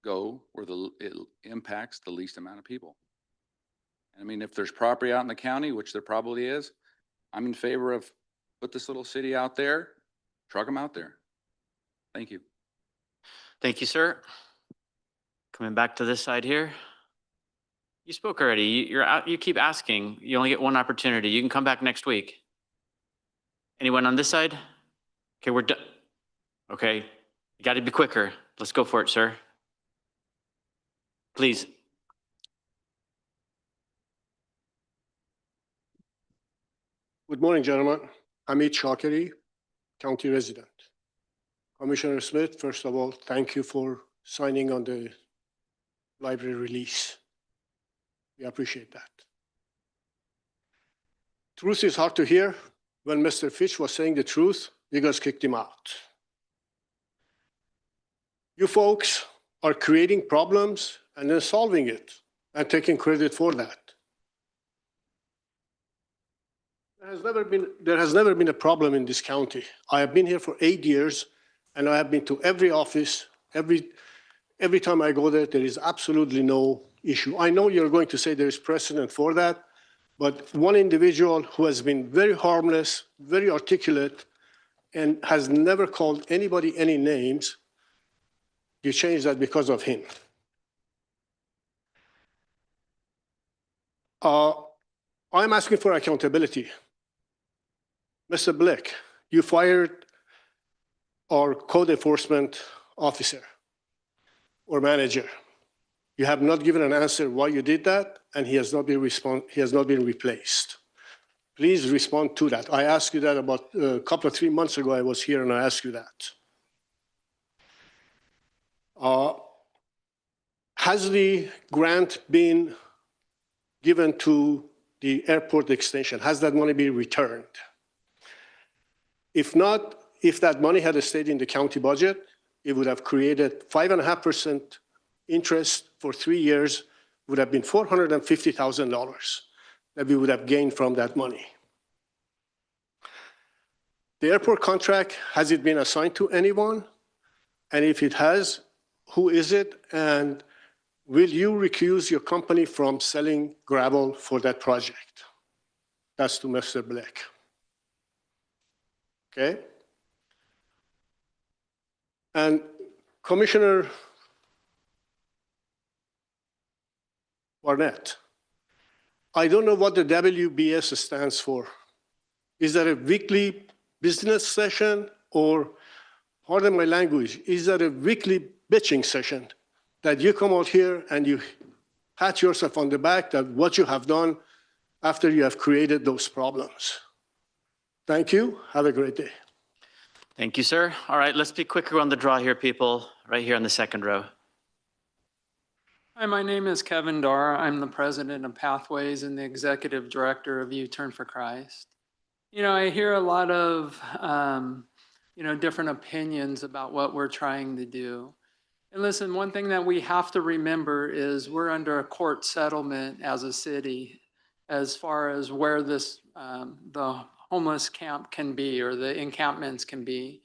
go where it impacts the least amount of people. I mean, if there's property out in the county, which there probably is, I'm in favor of put this little city out there, truck them out there. Thank you. Thank you, sir. Coming back to this side here. You spoke already. You're out, you keep asking. You only get one opportunity. You can come back next week. Anyone on this side? Okay, we're done. Okay, you got to be quicker. Let's go for it, sir. Please. Good morning, gentlemen. Hamid Shakiri, county resident. Commissioner Smith, first of all, thank you for signing on the library release. We appreciate that. Truth is hard to hear. When Mr. Fitch was saying the truth, you guys kicked him out. You folks are creating problems and then solving it and taking credit for that. There has never been a problem in this county. I have been here for 8 years, and I have been to every office. Every time I go there, there is absolutely no issue. I know you're going to say there is precedent for that, but one individual who has been very harmless, very articulate, and has never called anybody any names, you change that because of him. I'm asking for accountability. Mr. Blick, you fired our code enforcement officer or manager. You have not given an answer why you did that, and he has not been replaced. Please respond to that. I asked you that about a couple of 3 months ago. I was here and I asked you that. Has the grant been given to the airport extension? Has that money been returned? If not, if that money had stayed in the county budget, it would have created 5.5% interest for 3 years, would have been $450,000 that we would have gained from that money. The airport contract, has it been assigned to anyone? And if it has, who is it? And will you recuse your company from selling gravel for that project? That's to Mr. Black. Okay? And Commissioner Barnett, I don't know what the WBS stands for. Is that a weekly business session, or, pardon my language, is that a weekly bitching session that you come out here and you pat yourself on the back that what you have done after you have created those problems? Thank you. Have a great day. Thank you, sir. All right, let's be quicker on the draw here, people. Right here on the second row. Hi, my name is Kevin Darr. I'm the president of Pathways and the executive director of U-Turn for Christ. You know, I hear a lot of, different opinions about what we're trying to do. And listen, one thing that we have to remember is we're under a court settlement as a city as far as where this, the homeless camp can be or the encampments can be.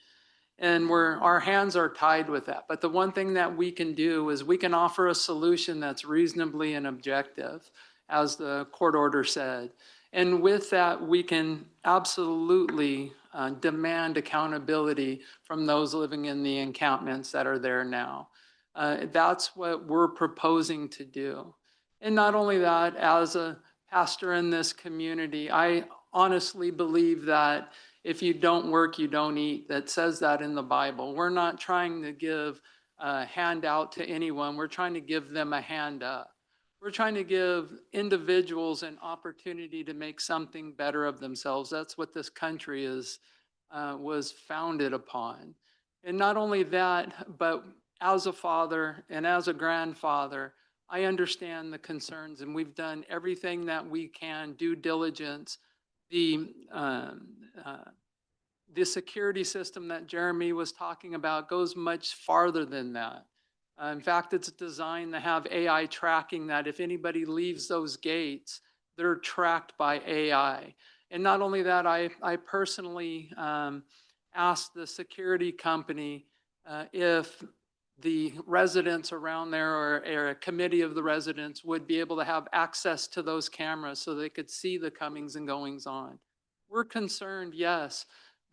And our hands are tied with that. But the one thing that we can do is we can offer a solution that's reasonably and objective, as the court order said. And with that, we can absolutely demand accountability from those living in the encampments that are there now. That's what we're proposing to do. And not only that, as a pastor in this community, I honestly believe that if you don't work, you don't eat. That says that in the Bible. We're not trying to give a handout to anyone. We're trying to give them a hand up. We're trying to give individuals an opportunity to make something better of themselves. That's what this country was founded upon. And not only that, but as a father and as a grandfather, I understand the concerns, and we've done everything that we can, due diligence. The security system that Jeremy was talking about goes much farther than that. In fact, it's designed to have AI tracking that if anybody leaves those gates, they're tracked by AI. And not only that, I personally asked the security company if the residents around there or a committee of the residents would be able to have access to those cameras so they could see the comings and goings on. We're concerned, yes,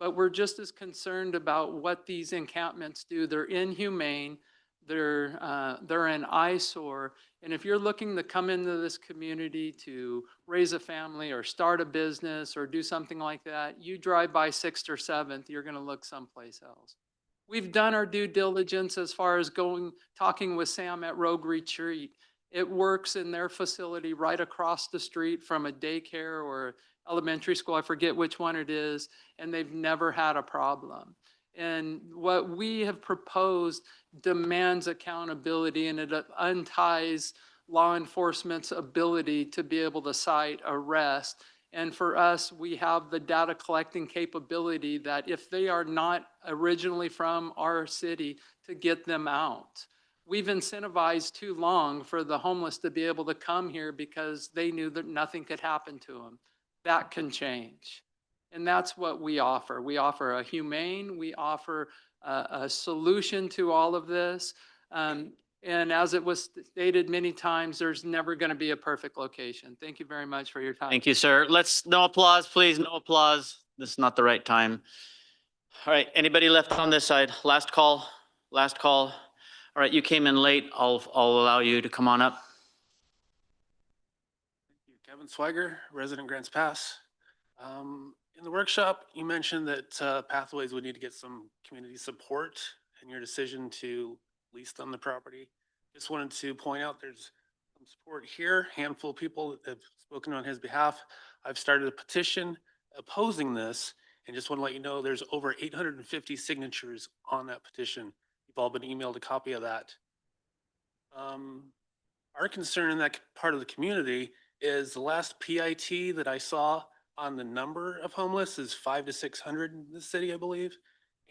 but we're just as concerned about what these encampments do. They're inhumane, they're an eyesore. And if you're looking to come into this community to raise a family or start a business or do something like that, you drive by 6th or 7th, you're going to look someplace else. We've done our due diligence as far as talking with Sam at Rogue Retreat. It works in their facility right across the street from a daycare or elementary school. I forget which one it is, and they've never had a problem. And what we have proposed demands accountability, and it unties law enforcement's ability to be able to cite, arrest. And for us, we have the data collecting capability that if they are not originally from our city, to get them out. We've incentivized too long for the homeless to be able to come here because they knew that nothing could happen to them. That can change. And that's what we offer. We offer a humane, we offer a solution to all of this. And as it was stated many times, there's never going to be a perfect location. Thank you very much for your time. Thank you, sir. No applause, please. No applause. This is not the right time. All right, anybody left on this side? Last call, last call. All right, you came in late. I'll allow you to come on up. Kevin Swiger, resident Grants Pass. In the workshop, you mentioned that Pathways would need to get some community support in your decision to lease them the property. Just wanted to point out there's some support here. Handful of people have spoken on his behalf. I've started a petition opposing this, and just want to let you know there's over 850 signatures on that petition. You've all been emailed a copy of that. Our concern in that part of the community is the last PIT that I saw on the number of homeless is 500 to 600 in the city, I believe.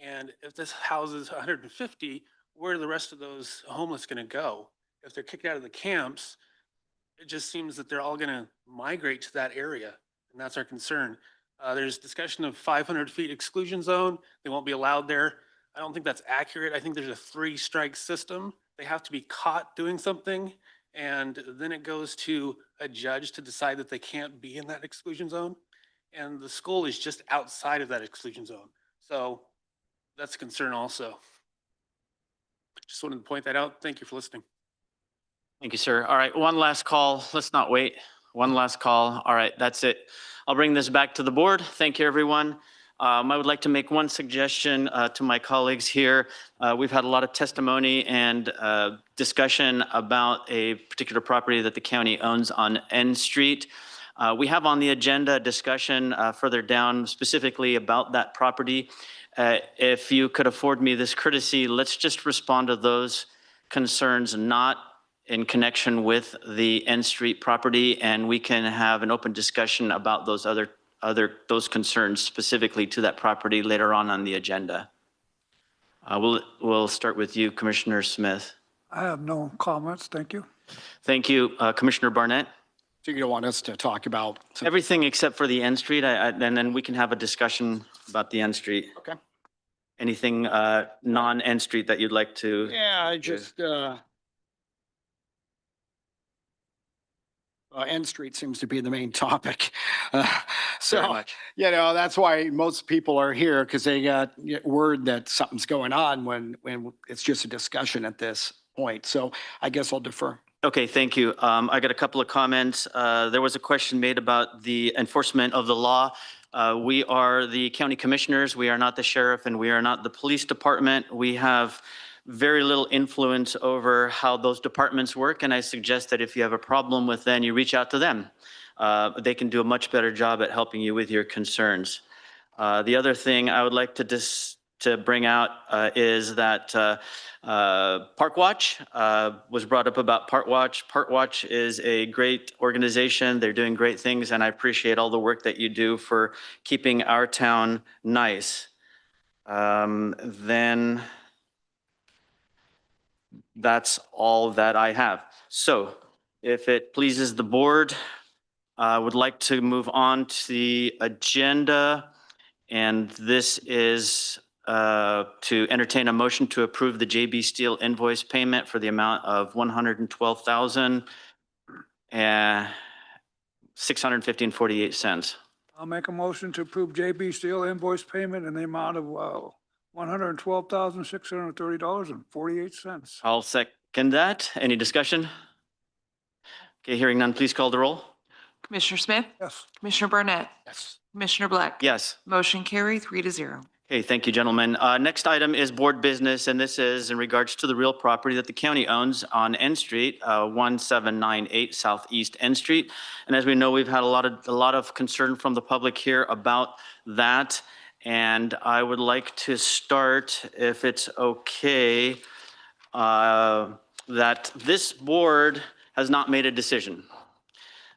And if this houses 150, where are the rest of those homeless going to go? If they're kicked out of the camps, it just seems that they're all going to migrate to that area. And that's our concern. There's discussion of 500 feet exclusion zone. They won't be allowed there. I don't think that's accurate. I think there's a 3-strike system. They have to be caught doing something, and then it goes to a judge to decide that they can't be in that exclusion zone. And the school is just outside of that exclusion zone. So that's a concern also. Just wanted to point that out. Thank you for listening. Thank you, sir. All right, one last call. Let's not wait. One last call. All right, that's it. I'll bring this back to the board. Thank you, everyone. I would like to make one suggestion to my colleagues here. We've had a lot of testimony and discussion about a particular property that the county owns on N Street. We have on the agenda a discussion further down specifically about that property. If you could afford me this courtesy, let's just respond to those concerns, not in connection with the N Street property, and we can have an open discussion about those those concerns specifically to that property later on the agenda. We'll start with you, Commissioner Smith. I have no comments. Thank you. Thank you, Commissioner Barnett. So you don't want us to talk about everything except for the N Street, and then we can have a discussion about the N Street. Okay. Anything non-N Street that you'd like to? Yeah, I just, N Street seems to be the main topic. So, you know, that's why most people are here, because they got word that something's going on when it's just a discussion at this point. So I guess I'll defer. Okay, thank you. I got a couple of comments. There was a question made about the enforcement of the law. We are the county commissioners. We are not the sheriff, and we are not the police department. We have very little influence over how those departments work, and I suggest that if you have a problem with them, you reach out to them. They can do a much better job at helping you with your concerns. The other thing I would like to bring out is that Park Watch was brought up about Park Watch. Park Watch is a great organization. They're doing great things, and I appreciate all the work that you do for keeping our town nice. Then that's all that I have. So if it pleases the board, I would like to move on to the agenda. And this is to entertain a motion to approve the JB Steel invoice payment for the amount of $112,650.48. I'll make a motion to approve JB Steel invoice payment in the amount of $112,630.48. I'll second that. Any discussion? Okay, hearing none, please call the roll. Commissioner Smith? Yes. Commissioner Barnett? Yes. Commissioner Black? Yes. Motion carried 3-0. Okay, thank you, gentlemen. Next item is board business, and this is in regards to the real property that the county owns on N Street, 1798 Southeast N Street. And as we know, we've had a lot of concern from the public here about that. And I would like to start, if it's okay, that this board has not made a decision.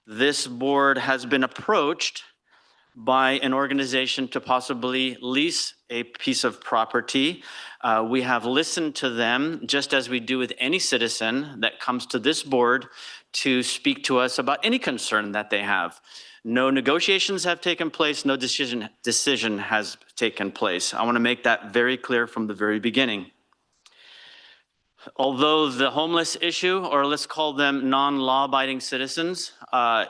This board has been approached by an organization to possibly lease a piece of property. We have listened to them, just as we do with any citizen that comes to this board to speak to us about any concern that they have. No negotiations have taken place, no decision has taken place. I want to make that very clear from the very beginning. Although the homeless issue, or let's call them non-law-abiding citizens,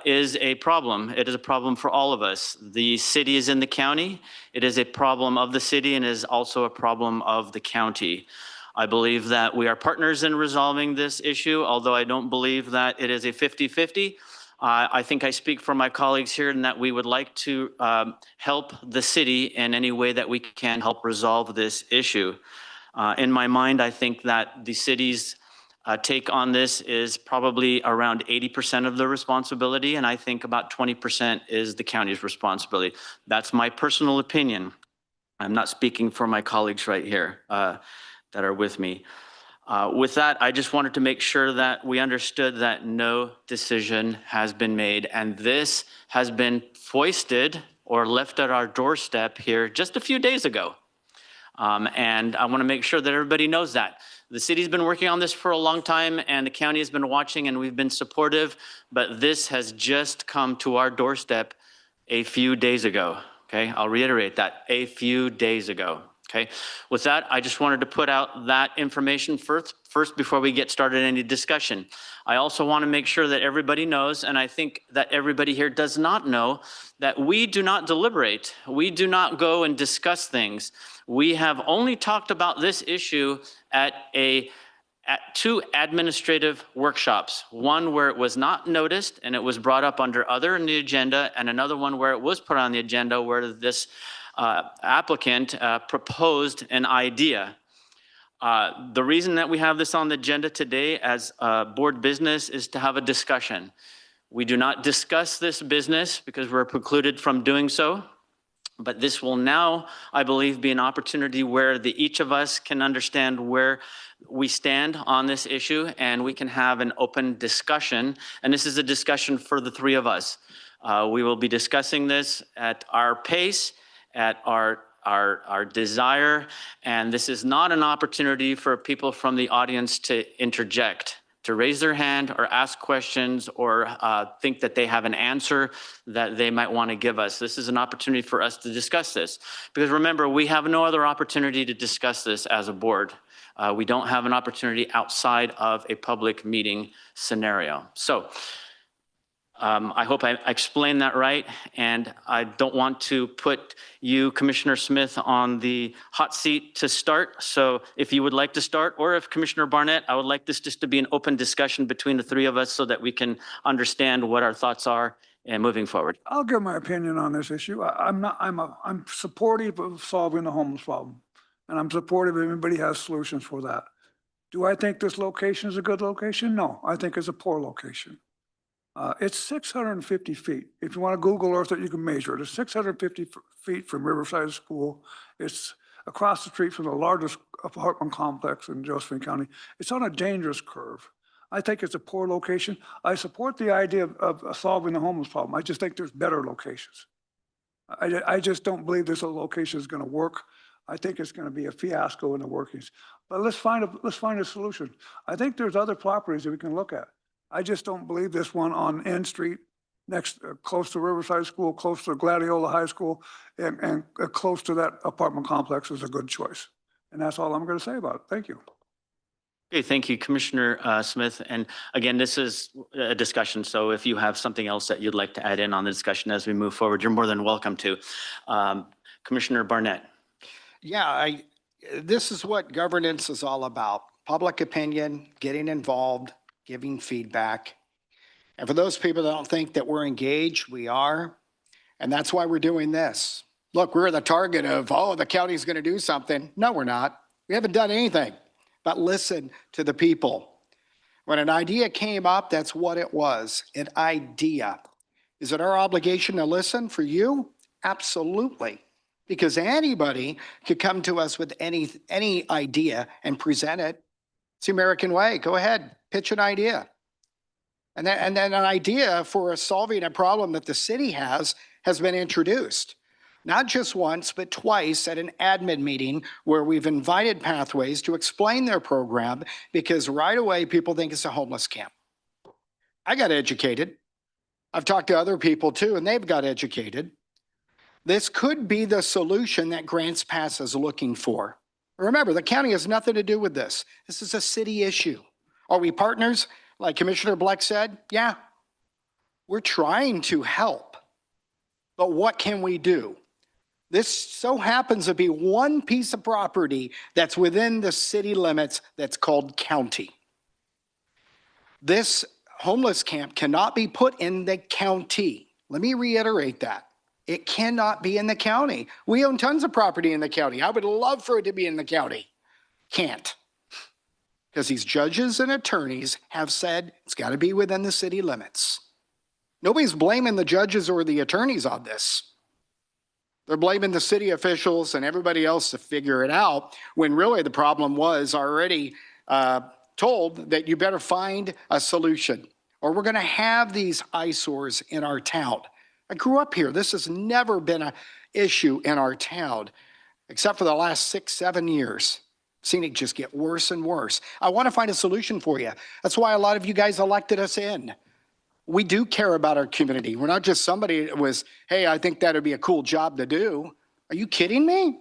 is a problem. It is a problem for all of us. The city is in the county. It is a problem of the city and is also a problem of the county. I believe that we are partners in resolving this issue, although I don't believe that it is a 50-50. I think I speak for my colleagues here in that we would like to help the city in any way that we can help resolve this issue. In my mind, I think that the city's take on this is probably around 80% of the responsibility, and I think about 20% is the county's responsibility. That's my personal opinion. I'm not speaking for my colleagues right here that are with me. With that, I just wanted to make sure that we understood that no decision has been made, and this has been foisted or left at our doorstep here just a few days ago. And I want to make sure that everybody knows that. The city's been working on this for a long time, and the county has been watching, and we've been supportive, but this has just come to our doorstep a few days ago, okay? I'll reiterate that, a few days ago, okay? With that, I just wanted to put out that information first before we get started any discussion. I also want to make sure that everybody knows, and I think that everybody here does not know, that we do not deliberate. We do not go and discuss things. We have only talked about this issue at two administrative workshops, one where it was not noticed and it was brought up under other in the agenda, and another one where it was put on the agenda where this applicant proposed an idea. The reason that we have this on the agenda today as board business is to have a discussion. We do not discuss this business because we're precluded from doing so. But this will now, I believe, be an opportunity where each of us can understand where we stand on this issue, and we can have an open discussion. And this is a discussion for the three of us. We will be discussing this at our pace, at our desire, and this is not an opportunity for people from the audience to interject, to raise their hand or ask questions or think that they have an answer that they might want to give us. This is an opportunity for us to discuss this. Because remember, we have no other opportunity to discuss this as a board. We don't have an opportunity outside of a public meeting scenario. So I hope I explained that right, and I don't want to put you, Commissioner Smith, on the hot seat to start. So if you would like to start, or if Commissioner Barnett, I would like this just to be an open discussion between the three of us so that we can understand what our thoughts are and moving forward. I'll give my opinion on this issue. I'm supportive of solving the homeless problem, and I'm supportive if anybody has solutions for that. Do I think this location is a good location? No, I think it's a poor location. It's 650 feet. If you want to Google Earth it, you can measure it. It's 650 feet from Riverside School. It's across the street from the largest apartment complex in Josephine County. It's on a dangerous curve. I think it's a poor location. I support the idea of solving the homeless problem. I just think there's better locations. I just don't believe this location is going to work. I think it's going to be a fiasco in the workings. But let's find a solution. I think there's other properties that we can look at. I just don't believe this one on N Street, close to Riverside School, close to Gladiola High School, and close to that apartment complex is a good choice. And that's all I'm going to say about it. Thank you. Okay, thank you, Commissioner Smith. And again, this is a discussion, so if you have something else that you'd like to add in on the discussion as we move forward, you're more than welcome to. Commissioner Barnett. Yeah, this is what governance is all about. Public opinion, getting involved, giving feedback. And for those people that don't think that we're engaged, we are. And that's why we're doing this. Look, we're the target of, oh, the county's going to do something. No, we're not. We haven't done anything but listen to the people. When an idea came up, that's what it was, an idea. Is it our obligation to listen for you? Absolutely. Because anybody could come to us with any idea and present it. It's the American way. Go ahead, pitch an idea. And then an idea for solving a problem that the city has been introduced. Not just once, but twice at an admin meeting where we've invited Pathways to explain their program because right away people think it's a homeless camp. I got educated. I've talked to other people too, and they've got educated. This could be the solution that Grants Pass is looking for. Remember, the county has nothing to do with this. This is a city issue. Are we partners? Like Commissioner Bleck said, yeah, we're trying to help. But what can we do? This so happens to be one piece of property that's within the city limits that's called county. This homeless camp cannot be put in the county. Let me reiterate that. It cannot be in the county. We own tons of property in the county. I would love for it to be in the county. Can't. Because these judges and attorneys have said it's got to be within the city limits. Nobody's blaming the judges or the attorneys on this. They're blaming the city officials and everybody else to figure it out when really the problem was already told that you better find a solution or we're going to have these eyesores in our town. I grew up here. This has never been an issue in our town except for the last 6-7 years. Seen it just get worse and worse. I want to find a solution for you. That's why a lot of you guys elected us in. We do care about our community. We're not just somebody that was, hey, I think that'd be a cool job to do. Are you kidding me?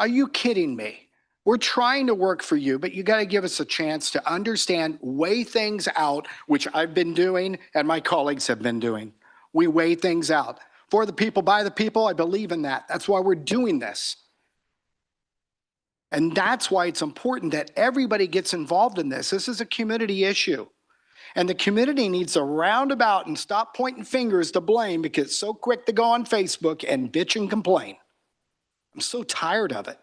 Are you kidding me? We're trying to work for you, but you got to give us a chance to understand, weigh things out, which I've been doing and my colleagues have been doing. We weigh things out. For the people, by the people, I believe in that. That's why we're doing this. And that's why it's important that everybody gets involved in this. This is a community issue. And the community needs to roundabout and stop pointing fingers to blame because it's so quick to go on Facebook and bitch and complain. I'm so tired of it.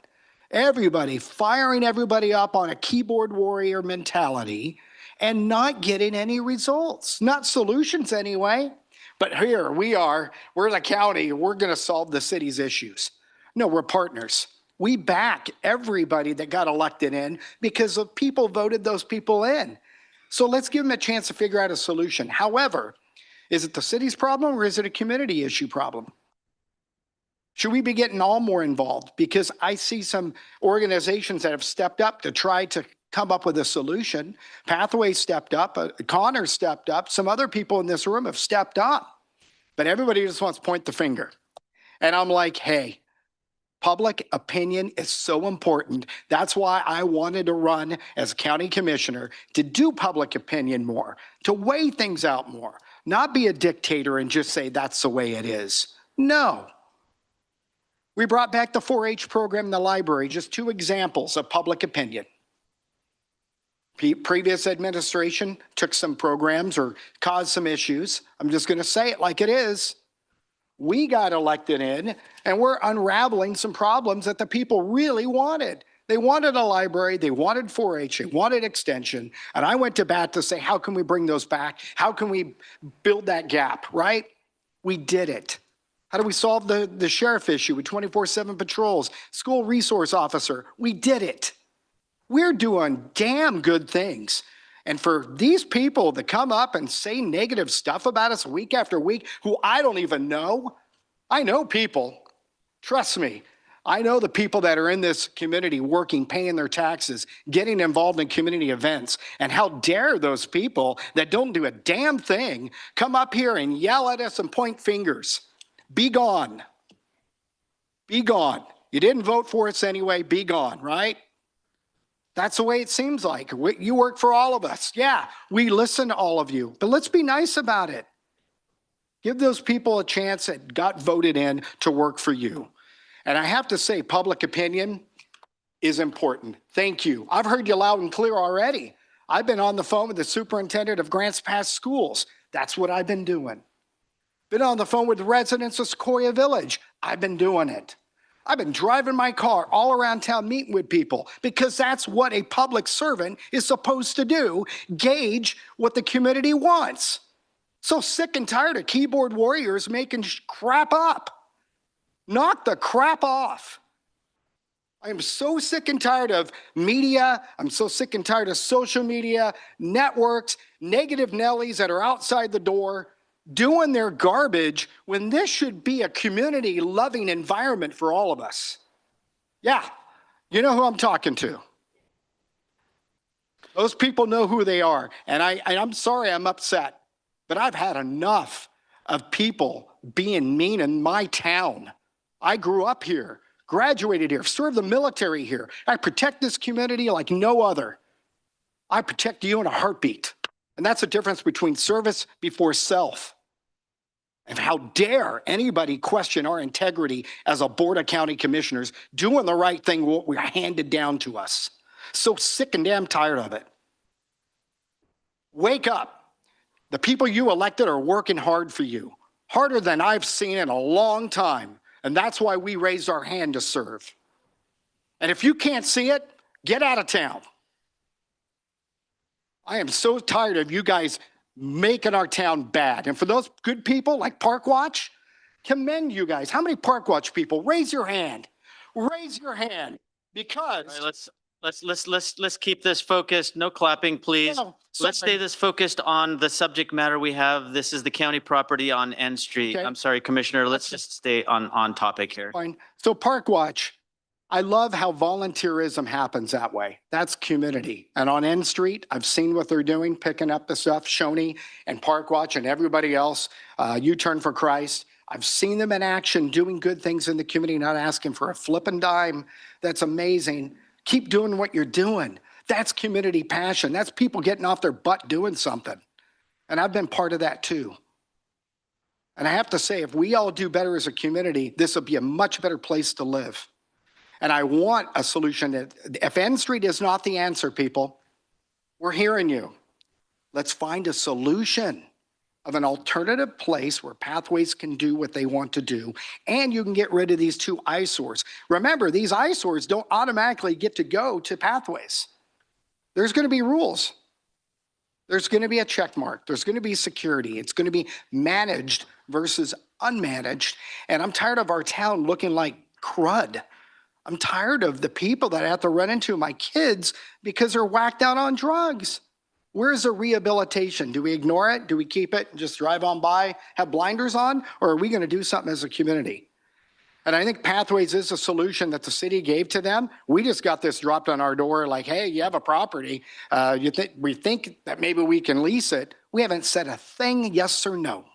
Everybody firing everybody up on a keyboard warrior mentality and not getting any results, not solutions anyway. But here we are, we're the county, we're going to solve the city's issues. No, we're partners. We back everybody that got elected in because the people voted those people in. So let's give them a chance to figure out a solution. However, is it the city's problem or is it a community issue problem? Should we be getting all more involved? Because I see some organizations that have stepped up to try to come up with a solution. Pathway stepped up, Connor stepped up, some other people in this room have stepped up. But everybody just wants to point the finger. And I'm like, hey, public opinion is so important. That's why I wanted to run as county commissioner, to do public opinion more, to weigh things out more, not be a dictator and just say that's the way it is. No. We brought back the 4-H program in the library, just 2 examples of public opinion. Previous administration took some programs or caused some issues. I'm just going to say it like it is. We got elected in and we're unraveling some problems that the people really wanted. They wanted a library, they wanted 4-H, they wanted extension. And I went to bat to say, how can we bring those back? How can we build that gap, right? We did it. How do we solve the sheriff issue with 24/7 patrols? School resource officer, we did it. We're doing damn good things. And for these people to come up and say negative stuff about us week after week, who I don't even know, I know people, trust me, I know the people that are in this community working, paying their taxes, getting involved in community events. And how dare those people that don't do a damn thing come up here and yell at us and point fingers. Be gone. Be gone. You didn't vote for us anyway, be gone, right? That's the way it seems like. You work for all of us. Yeah, we listen to all of you, but let's be nice about it. Give those people a chance that got voted in to work for you. And I have to say, public opinion is important. Thank you. I've heard you loud and clear already. I've been on the phone with the superintendent of Grants Pass Schools. That's what I've been doing. Been on the phone with the residents of Sequoia Village. I've been doing it. I've been driving my car all around town meeting with people because that's what a public servant is supposed to do, gauge what the community wants. So sick and tired of keyboard warriors making crap up. Knock the crap off. I am so sick and tired of media. I'm so sick and tired of social media, networks, negative Nellies that are outside the door doing their garbage when this should be a community loving environment for all of us. Yeah, you know who I'm talking to. Those people know who they are. And I'm sorry I'm upset, but I've had enough of people being mean in my town. I grew up here, graduated here, served the military here. I protect this community like no other. I protect you in a heartbeat. And that's the difference between service before self. And how dare anybody question our integrity as a board of county commissioners doing the right thing, what we're handed down to us. So sick and damn tired of it. Wake up. The people you elected are working hard for you, harder than I've seen in a long time. And that's why we raised our hand to serve. And if you can't see it, get out of town. I am so tired of you guys making our town bad. And for those good people like Park Watch, commend you guys. How many Park Watch people? Raise your hand. Raise your hand. Because All right, let's keep this focused. No clapping, please. No, Let's stay this focused on the subject matter we have. This is the county property on N Street. Okay. I'm sorry, Commissioner, let's just stay on topic here. fine. So Park Watch, I love how volunteerism happens that way. That's community. And on N Street, I've seen what they're doing, picking up the stuff, Shoney and Park Watch and everybody else, U-Turn for Christ. I've seen them in action doing good things in the community, not asking for a flipping dime. That's amazing. Keep doing what you're doing. That's community passion. That's people getting off their butt doing something. And I've been part of that too. And I have to say, if we all do better as a community, this will be a much better place to live. And I want a solution that, if N Street is not the answer, people, we're hearing you. Let's find a solution of an alternative place where Pathways can do what they want to do, and you can get rid of these two eyesores. Remember, these eyesores don't automatically get to go to Pathways. There's going to be rules. There's going to be a check mark. There's going to be security. It's going to be managed versus unmanaged. And I'm tired of our town looking like crud. I'm tired of the people that I have to run into, my kids, because they're whacked out on drugs. Where's the rehabilitation? Do we ignore it? Do we keep it and just drive on by, have blinders on? Or are we going to do something as a community? And I think Pathways is a solution that the city gave to them. We just got this dropped on our door like, hey, you have a property. We think that maybe we can lease it. We haven't said a thing, yes or no.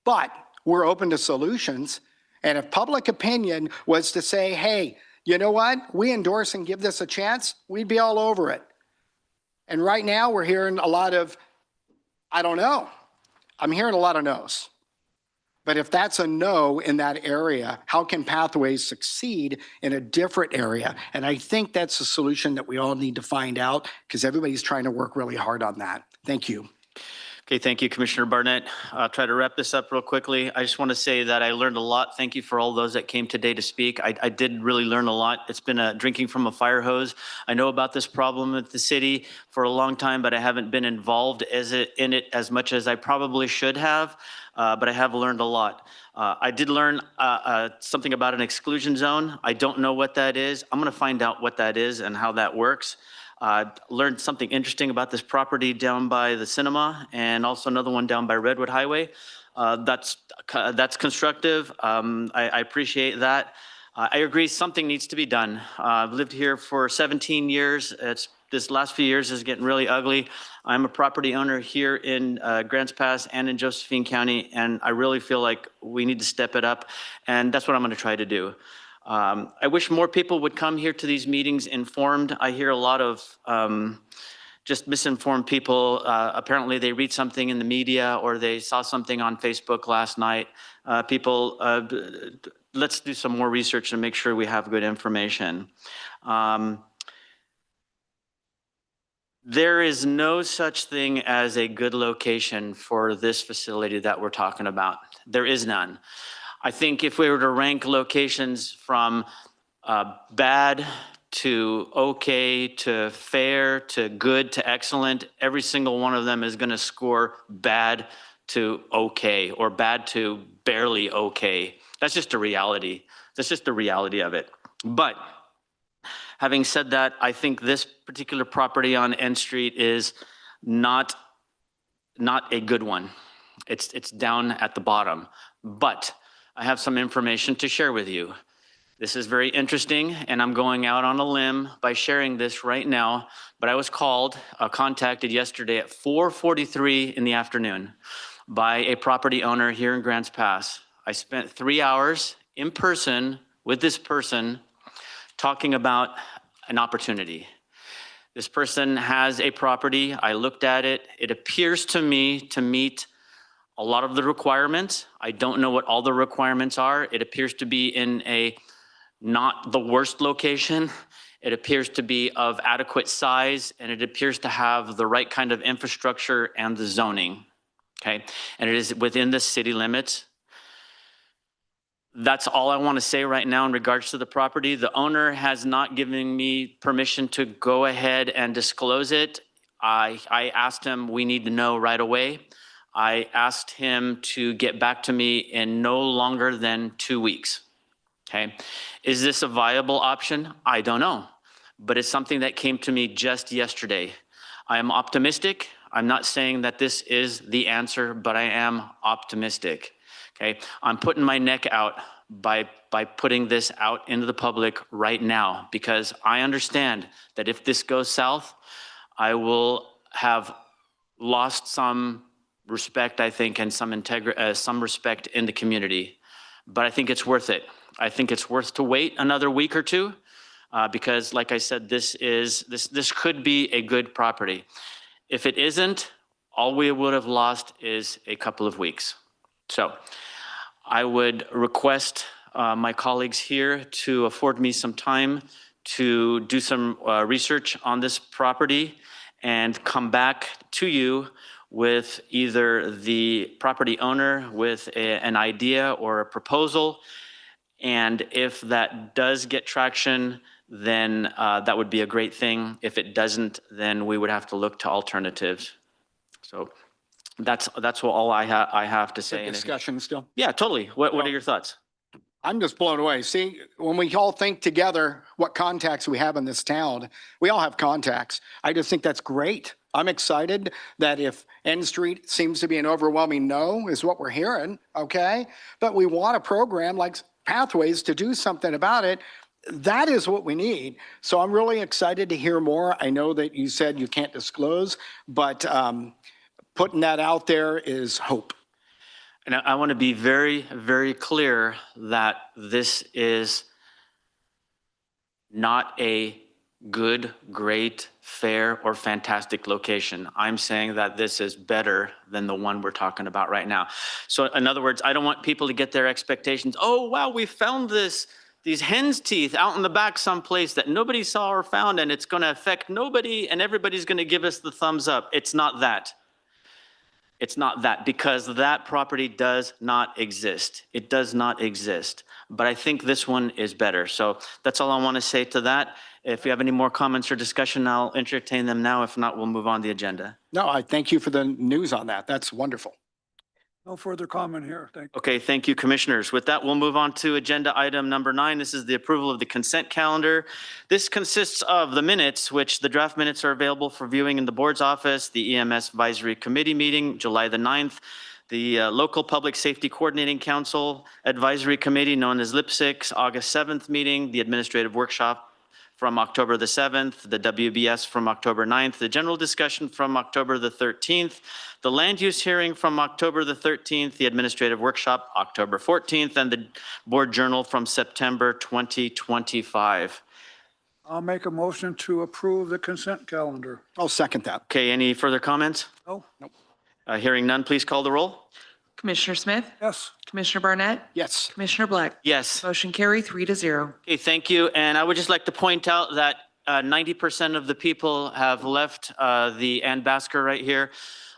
But we're open to solutions. And if public opinion was to say, hey, you know what? We endorse and give this a chance, we'd be all over it. And right now we're hearing a lot of, I don't know. I'm hearing a lot of no's. But if that's a no in that area, how can Pathways succeed in a different area? And I think that's a solution that we all need to find out because everybody's trying to work really hard on that. Thank you. Okay, thank you, Commissioner Barnett. I'll try to wrap this up real quickly. I just want to say that I learned a lot. Thank you for all those that came today to speak. I did really learn a lot. It's been drinking from a fire hose. I know about this problem at the city for a long time, but I haven't been involved in it as much as I probably should have, but I have learned a lot. I did learn something about an exclusion zone. I don't know what that is. I'm going to find out what that is and how that works. Learned something interesting about this property down by the cinema and also another one down by Redwood Highway. That's constructive. I appreciate that. I agree something needs to be done. I've lived here for 17 years. This last few years is getting really ugly. I'm a property owner here in Grants Pass and in Josephine County, and I really feel like we need to step it up, and that's what I'm going to try to do. I wish more people would come here to these meetings informed. I hear a lot of just misinformed people. Apparently they read something in the media or they saw something on Facebook last night. Let's do some more research and make sure we have good information. There is no such thing as a good location for this facility that we're talking about. There is none. I think if we were to rank locations from bad to okay to fair to good to excellent, every single one of them is going to score bad to okay or bad to barely okay. That's just a reality. That's just the reality of it. But having said that, I think this particular property on N Street is not a good one. It's down at the bottom. But I have some information to share with you. This is very interesting, and I'm going out on a limb by sharing this right now, but I was contacted yesterday at 4:43 in the afternoon by a property owner here in Grants Pass. I spent 3 hours in person with this person talking about an opportunity. This person has a property. I looked at it. It appears to me to meet a lot of the requirements. I don't know what all the requirements are. It appears to be in a not the worst location. It appears to be of adequate size, and it appears to have the right kind of infrastructure and the zoning, okay? And it is within the city limits. That's all I want to say right now in regards to the property. The owner has not given me permission to go ahead and disclose it. I asked him, we need to know right away. I asked him to get back to me in no longer than 2 weeks, okay? Is this a viable option? I don't know, but it's something that came to me just yesterday. I am optimistic. I'm not saying that this is the answer, but I am optimistic, okay? I'm putting my neck out by putting this out into the public right now because I understand that if this goes south, I will have lost some respect, I think, and some respect in the community. But I think it's worth it. I think it's worth to wait another week or two because, like I said, this could be a good property. If it isn't, all we would have lost is a couple of weeks. So I would request my colleagues here to afford me some time to do some research on this property and come back to you with either the property owner with an idea or a proposal. And if that does get traction, then that would be a great thing. If it doesn't, then we would have to look to alternatives. So that's all I have to say. Discussion still? Yeah, totally. What are your thoughts? I'm just blown away. See, when we all think together what contacts we have in this town, we all have contacts. I just think that's great. I'm excited that if N Street seems to be an overwhelming no, is what we're hearing, okay? But we want a program like Pathways to do something about it. That is what we need. So I'm really excited to hear more. I know that you said you can't disclose, but putting that out there is hope. And I want to be very, very clear that this is not a good, great, fair, or fantastic location. I'm saying that this is better than the one we're talking about right now. So in other words, I don't want people to get their expectations. Oh, wow, we found these hen's teeth out in the back someplace that nobody saw or found, and it's going to affect nobody, and everybody's going to give us the thumbs up. It's not that. It's not that, because that property does not exist. It does not exist. But I think this one is better. So that's all I want to say to that. If you have any more comments or discussion, I'll entertain them now. If not, we'll move on the agenda. No, I thank you for the news on that. That's wonderful. No further comment here. Thank you. Okay, thank you, commissioners. With that, we'll move on to agenda item number 9. This is the approval of the consent calendar. This consists of the minutes, which the draft minutes are available for viewing in the board's office, the EMS Advisory Committee meeting, July the 9th, the Local Public Safety Coordinating Council Advisory Committee, known as LIPSIC, August 7th meeting, the administrative workshop from October the 7th, the WBS from October 9th, the general discussion from October the 13th, the land use hearing from October the 13th, the administrative workshop October 14th, and the board journal from September 2025. I'll make a motion to approve the consent calendar. I'll second that. Okay, any further comments? No? Hearing none, please call the roll. Commissioner Smith? Yes. Commissioner Barnett? Yes. Commissioner Black? Yes. Motion carried 3-0. Okay, thank you. And I would just like to point out that 90% of the people have left the Ann Basker right here.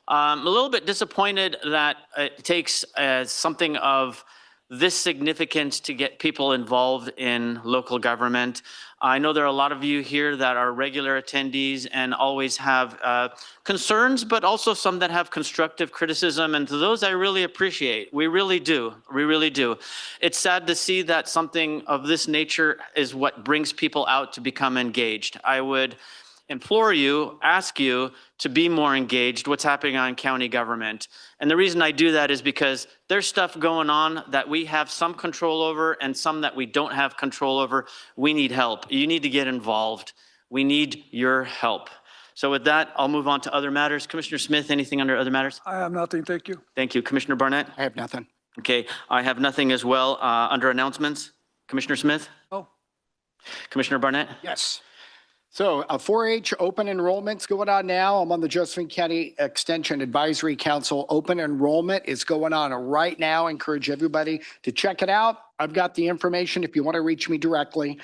I'm a little bit disappointed that it takes something of this significance to get people involved in local government. I know there are a lot of you here that are regular attendees and always have concerns, but also some that have constructive criticism. And to those I really appreciate. We really do. We really do. It's sad to see that something of this nature is what brings people out to become engaged. I would implore you, ask you to be more engaged what's happening on county government. And the reason I do that is because there's stuff going on that we have some control over and some that we don't have control over. We need help. You need to get involved. We need your help. So with that, I'll move on to other matters. Commissioner Smith, anything under other matters? I have nothing, thank you. Thank you. Commissioner Barnett? I have nothing. Okay, I have nothing as well. Under announcements, Commissioner Smith? Oh. Commissioner Barnett? Yes. So 4-H open enrollment's going on now. I'm on the Josephine County Extension Advisory Council. Open enrollment is going on right now. Encourage everybody to check it out. I've got the information if you want to reach me directly.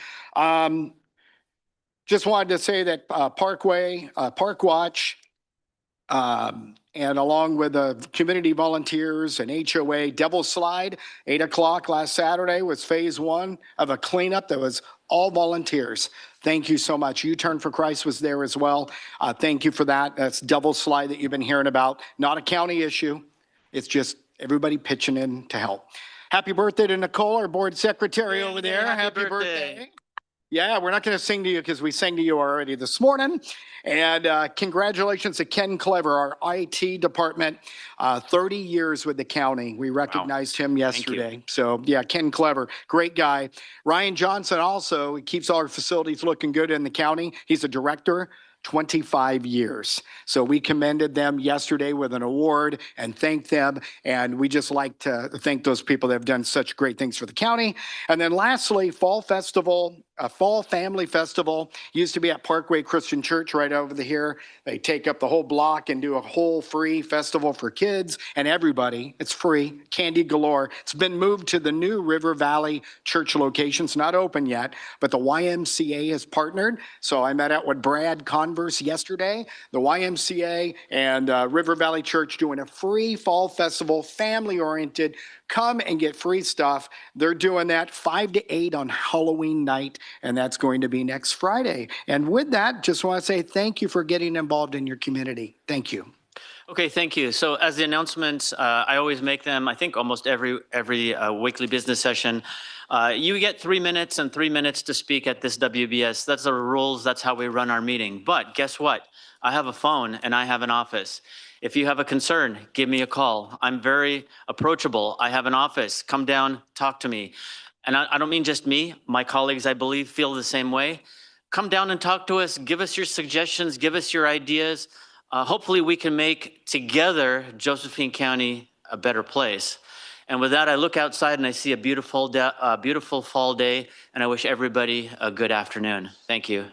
Just wanted to say that Parkway, Park Watch, and along with the community volunteers and HOA, Devil's Slide, 8 o'clock last Saturday was phase 1 of a cleanup that was all volunteers. Thank you so much. U-Turn for Christ was there as well. Thank you for that. That's Devil's Slide that you've been hearing about. Not a county issue. It's just everybody pitching in to help. Happy birthday to Nicole, our board secretary over there. Happy birthday. Yeah, we're not going to sing to you because we sang to you already this morning. And congratulations to Ken Clever, our IT department, 30 years with the county. We recognized him yesterday. So yeah, Ken Clever, great guy. Ryan Johnson also, he keeps all our facilities looking good in the county. He's a director. 25 years. So we commended them yesterday with an award and thanked them. And we just like to thank those people that have done such great things for the county. And then lastly, Fall Festival, Fall Family Festival used to be at Parkway Christian Church right over here. They take up the whole block and do a whole free festival for kids and everybody. It's free, candy galore. It's been moved to the new River Valley Church location. It's not open yet, but the YMCA has partnered. So I met out with Brad Converse yesterday, the YMCA and River Valley Church doing a free fall festival, family oriented. Come and get free stuff. They're doing that 5 to 8 on Halloween night, and that's going to be next Friday. And with that, just want to say thank you for getting involved in your community. Thank you. Okay, thank you. So as the announcements, I always make them, I think almost every weekly business session. You get 3 minutes and 3 minutes to speak at this WBS. That's the rules. That's how we run our meeting. But guess what? I have a phone and I have an office. If you have a concern, give me a call. I'm very approachable. I have an office. Come down, talk to me. And I don't mean just me. My colleagues, I believe, feel the same way. Come down and talk to us. Give us your suggestions. Give us your ideas. Hopefully we can make together Josephine County a better place. And with that, I look outside and I see a beautiful fall day, and I wish everybody a good afternoon. Thank you.